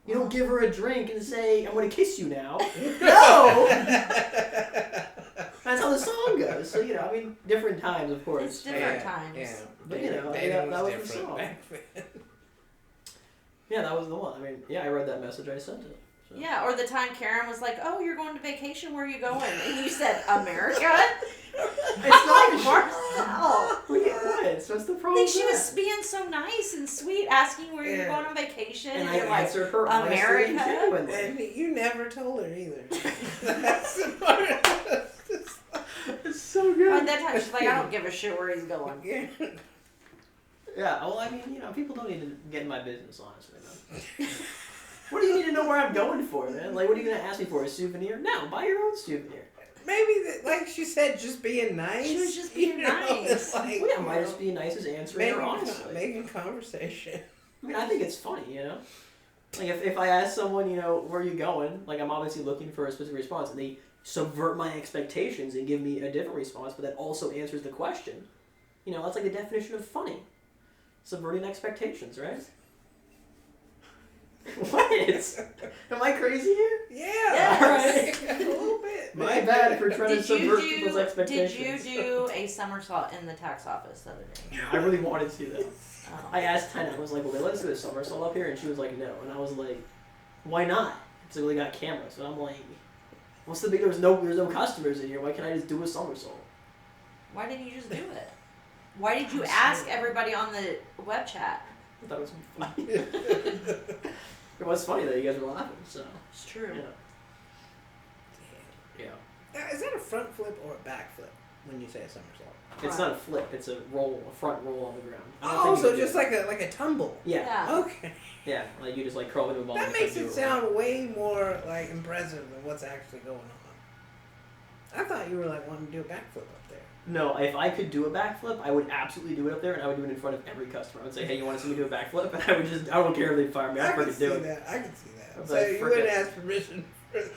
You don't give her a drink and say, I'm going to kiss you now. No! That's how the song goes. So, different times, of course. It's different times. Yeah. But, Dating that was the different song. back then. Yeah, that was the one. I read that message, I sent it. So. Yeah, or the time Karen was like, oh, you're going to vacation, where are you going? And you said, America? It's not even Marcel. Look at what? So what's the I problem? think she with was that? being so nice and sweet, asking where you're Yeah. going on vacation. And I you're like, answered her honestly and America? genuinely. And you never told her either. That's the part. It's so By good. that time, she's like, I don't give a shit where he's going. Yeah. Yeah, well, people don't need to get in my business, honestly. Man. What do you need to know where I'm going for, man? Like, what are you going to ask me for? A souvenir? No, buy your own souvenir. Maybe, like she said, just being nice. She was just being It's nice. like, Well, yeah, might just be nice as answering her honestly. making conversation. I think it's funny, Like, if I ask someone, where are you going? Like, I'm obviously looking for a specific response, and they subvert my expectations and give me a different response, but that also answers the question. That's like the definition of funny. Subverting expectations, right? What? Am I crazy here? Yeah, Yes. a little bit. My bad for trying to Did subvert people's you expectations. do a somersault in the tax office the other day? I really wanted to, though. Oh. I asked Tina, I was like, well, they let us do a somersault up here, and she was like, no. And I was like, why not? Because we got cameras. And I'm like, what's the big, there's no customers in here. Why can't I just do a somersault? Why didn't you just do it? Why did you ask everybody on the web chat? I thought it was funny. It was funny that you guys were laughing, so. It's true. Yeah. Now, is that a front flip or a back flip when you say a somersault? It's not a flip, it's a front roll on the ground. I don't Oh, think you so can do just it. like a tumble. Yeah. Okay. Yeah, like you just like curl into a ball. That and makes do it sound way more like impressive than what's actually going on. I thought you were like wanting to do a backflip up there. No, if I could do a backflip, I would absolutely do it up there, and I would do it in front of every customer. I would say, hey, you want to see me do a backflip? And I don't care if they fire me, I'd I can freaking see do it. that. I can see that. I was So like, you forget wouldn't it. ask permission.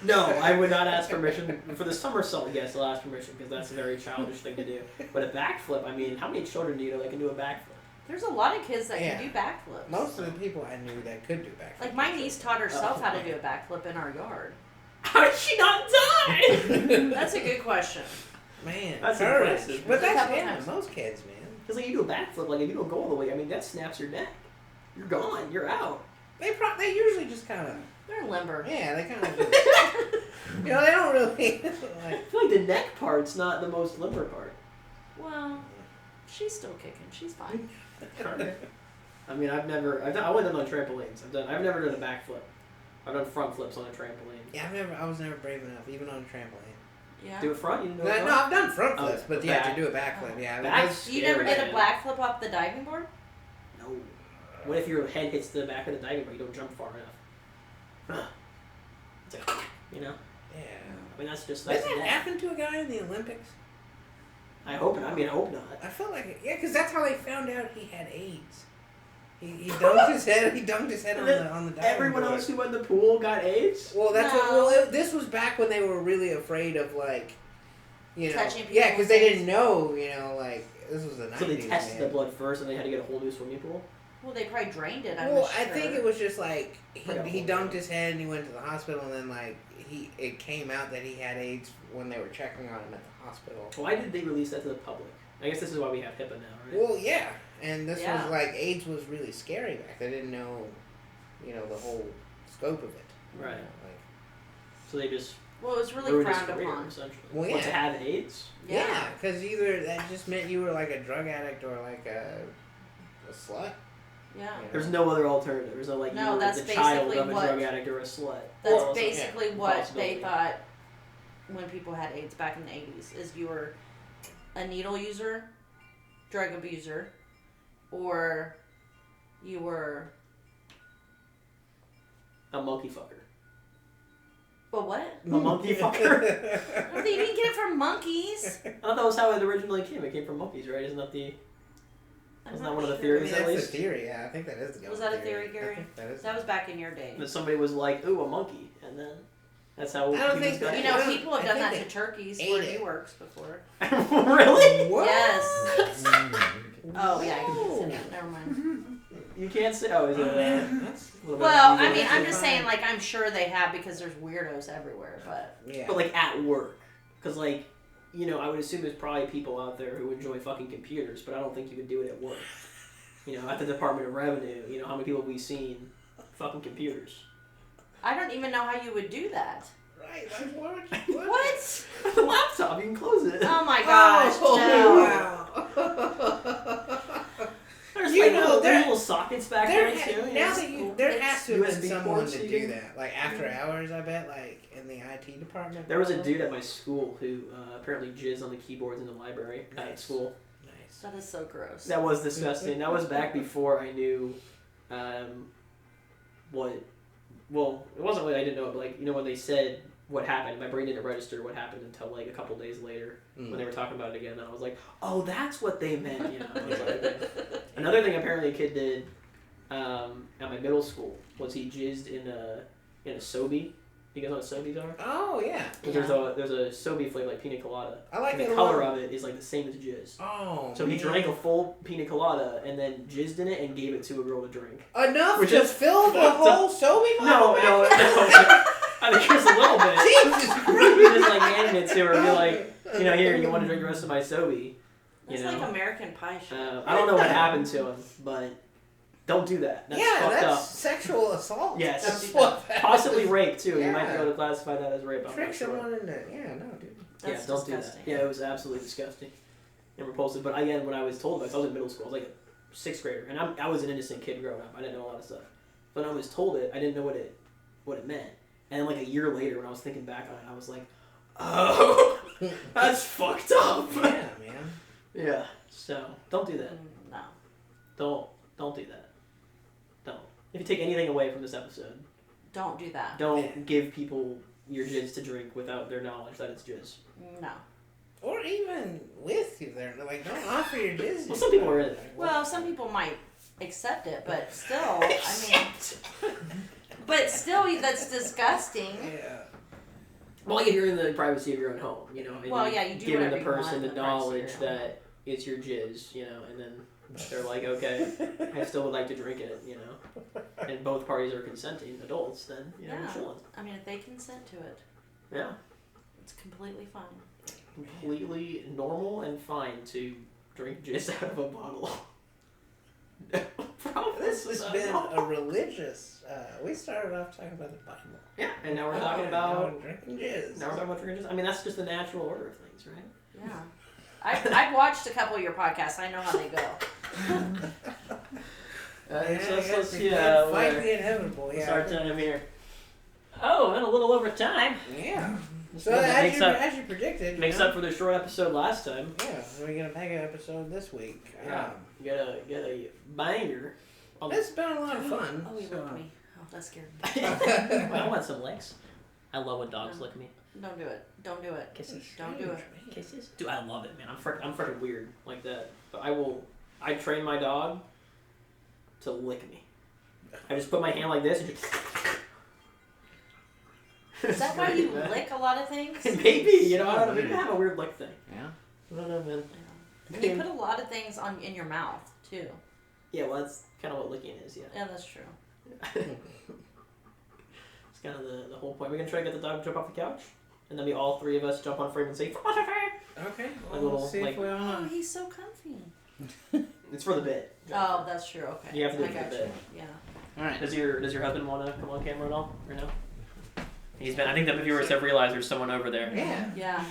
No, I would not ask permission. For the somersault, yes, I'll ask permission, because that's a very childish thing to do. But a backflip, how many children do you know that can do a backflip? There's a lot of kids that Yeah. can do backflips. Most of the people I knew that could do backflips. Like my niece taught herself how to do a backflip in our yard. How did she not die? That's a good question. Man, That's courage. impressive. But A that's couple yeah, times. most kids, man. Because like you do a backflip, like if you don't go all the way, that snaps your neck. You're gone. You're out. They usually just kind of They're limber. yeah, they kind of they don't really like. I feel like the neck part's not the most limber part. Well, she's still kicking. She's fine. I went on trampolines. I've never done a backflip. I've done front flips on a trampoline. Yeah, I was never brave enough, even on a trampoline. Yeah. Do a front? You didn't do a No, front? I've done front Oh, flips, but a yeah, back. to do a backflip, yeah. Back? because- You never did a man. backflip off the diving board? No. What if your head hits the back of the diving board? You don't jump far enough. It's like, yeah. that's Didn't that's that death. happen to a guy in the Olympics? I hope not. I hope not. I felt like it. Yeah, because that's how they found out he had AIDS. He dunked his head. He dunked his head on the diving Everyone board. else who went in the pool got AIDS? Well, that's what. No. Well, this was back when they were really afraid of like, Touching people yeah, because with they AIDS. didn't know, like this was the 90s. So they tested man. the blood first and they had to get a whole new swimming pool? Well, they probably drained it. Well, I think it was just like Like a he whole dunked thing. his head and he went to the hospital and then like it came out that he had AIDS when they were checking on him at the hospital. Why did they release that to the public? I guess this is why we have HIPAA now, right? Well, yeah, and this Yeah. was like AIDS was really scary back. They didn't know, the whole scope of it. Right. Like, So they just Well, it was really ruined his frowned career, upon. essentially. Well, What, to yeah. have AIDS? yeah, because either that just meant you were like a drug addict or like a slut. Yeah. There's no other alternative. There's no like No, you're that's the child basically of a what- drug addict or a slut. That's Or- basically yeah, what possibility. they thought when people had AIDS back in the 80s, is you were a needle user, drug abuser, or you were... A monkey fucker. A what? A monkey fucker. You didn't get it from monkeys. I thought that was how it originally came. It came from monkeys, right? Isn't that the... Wasn't that one of the theories, at that's least? the theory, yeah. I think that is the Was that a theory, Gary? I think that is. That was back in your day. That somebody was like, ooh, a monkey. And then that's how I don't humans think got that- You it. know, people have I done think that to they turkeys ate where it. he works before. Really? What? Yes. Mm. Oh, yeah, I can say that. Never mind. You can't say, oh, is it That's, a little bit Well, illegal? I mean, I'm just fine. saying, like, I'm sure they have because there's weirdos everywhere, but... yeah. But like at work. Because like, you know, I would assume there's probably people out there who enjoy fucking computers, but I don't think you would do it at work. You know, at the Department of Revenue, you know, how many people have we seen fucking computers? I don't even know how you would do that. Right, like what? What? The laptop, you can close it. Oh my gosh, Oh, no. wow. There's You like know, little, there- there's little sockets back there, too. now that you, there has to have been USB someone ports to you do can- that, like after hours. I bet, like in the IT department. There was a probably. dude at my school who apparently jizzed on the keyboards in the library at Nice. school. Nice. That is so gross. That was disgusting. That was back before I knew what. Well, it wasn't what I didn't know, but like, you know, when they said what happened, my brain didn't register what happened until like a couple days later when they were talking about it again. And I was like, oh, that's what they meant. You know. I was like, okay. Another thing apparently a kid did at my middle school was he jizzed in a Sobe. You guys know what Sobeys are? Oh yeah. There's a Sobe flavor like pina colada. I like And it the a color lot. of it is like the same as jizz. Oh. So he man. drank a full pina colada and then jizzed in it and gave it to a girl to drink. Enough Which to is- fill the whole Sobe No, bottle? no. I think just a little bit. Jesus Christ. He just like handed it to her and be like, you know, here, you want to drink the rest of my Sobe? That's You know? like American Pie shit. I don't know what happened to him, but don't do that. That's yeah, fucked that's up. sexual assault. Yes. That's what that Possibly is. rape too. You might be Yeah. able to classify that as rape. I'm Trick not sure. someone into yeah, no, dude. That's yeah, don't disgusting. do that. Yeah, it was absolutely disgusting and repulsive. But again, when I was told about it, I was in middle school. I was like a 6th grader, and I was an innocent kid growing up. I didn't know a lot of stuff. But when I was told it, I didn't know what it meant. And then like a year later, when I was thinking back on it, I was like, oh, that's fucked up. Yeah, man. Yeah. So don't do that. No. Don't do that. Don't. If you take anything away from this episode, Don't do that. don't give people your jizz to drink without their knowledge that it's jizz. No. Or even with you there, like don't offer your jizz. Well, some people are in it. Well, some people might accept it, but still, I mean, but still, that's disgusting. Yeah. Well, you're in the privacy of your own home, you know. And Well, yeah, you do giving whatever the you want person in the the privacy of knowledge your own that it's your jizz, you know, and then they're like, okay, I still would like to drink it, you know, and both parties are consenting adults, then you know, Yeah. we're chilling. I mean, if they consent to it, Yeah, it's completely fine. completely normal and fine to drink jizz out of a bottle. No problem. This has been a religious. We started off talking about the Bible. Yeah, and now we're talking Now about we're drinking jizz. now we're talking about drinking jizz. I mean, that's just the natural order of things, right? Yeah. I've watched a couple of your podcasts. I know how they go. Fight the inevitable. Let's Yeah. start time here. Oh, and a little over time. Yeah. This So one that as you predicted, makes you know, up for the short episode last time. Yeah, so we get a mega episode this week. Yeah. Get a banger. It's been a lot of fun. Oh, he so. licked me. Oh, that scared me. I want some licks. I love when dogs lick me. Don't do it. Don't do it. Kisses. Don't do it. Kisses. Dude, I love it, man. I'm freaking weird like that. But I train my dog to lick me. I just put my hand like this and just. Is that why you lick a lot of things? Maybe, you know, I don't know. Maybe I have a weird lick thing. Yeah. I don't know, man. Yeah. You put a lot of things in your mouth too. Yeah, well, that's kind of what licking is, yeah. Yeah, that's true. It's kind of the whole point. We're going to try to get the dog to jump off the couch, and then we all three of us jump on frame and say, Okay. A Well, little, we'll see like- if we all. Oh, he's so comfy. It's for the bit. Oh, that's true. Okay. You have to do I it for got the you. bit. Yeah. All right. Does your husband want to come on camera at all, or no? He's been. I think the viewers have realized there's someone over there. Yeah. Yeah.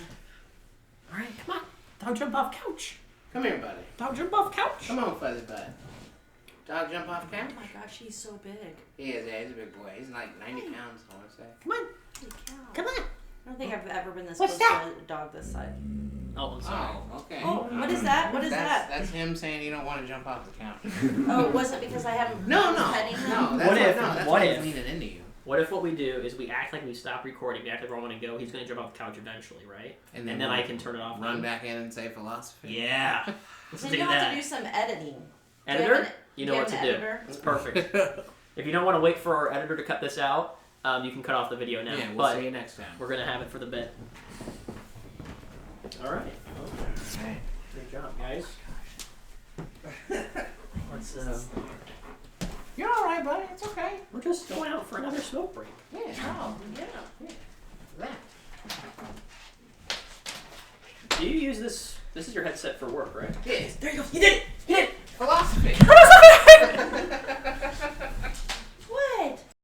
All right, come on. Dog jump off couch. Come here, buddy. Dog jump off couch. Come on, fuzzy bud. Dog jump off Oh couch? my gosh, he's so big. He is, yeah, he's a big boy. He's like 90 pounds, I want to say. Come on. Holy cow. Come on. I don't think I've ever been this What's close that? to a dog this size. Oh, I'm sorry. Oh, okay. Oh, what is that? What is that's, that? That's him saying you don't want to jump off the couch. Oh, was it because I haven't No, been petting him? no. That's What if- that's what why if- he's leaning into you. What if what we do is we act like we stop recording, we act like we're all going to go, he's going to jump off the couch eventually, right? And then we'll I can turn it off. Run back in and say philosophy. Yeah. Let's Then do you'll have that. to do some editing. Editor? Do You know have what an to do. editor? It's perfect. If you don't want to wait for our editor to cut this out, you can cut off the video now. Yeah, we'll but see you next time. we're going to have it for the bit. All right. Hey. Good job, guys. Let's, You're all right, buddy. It's okay. we're just going out for another smoke break. Yeah. Oh, yeah. That. Do you use this? This is your headset for work, right? Yes. There you go. You did it!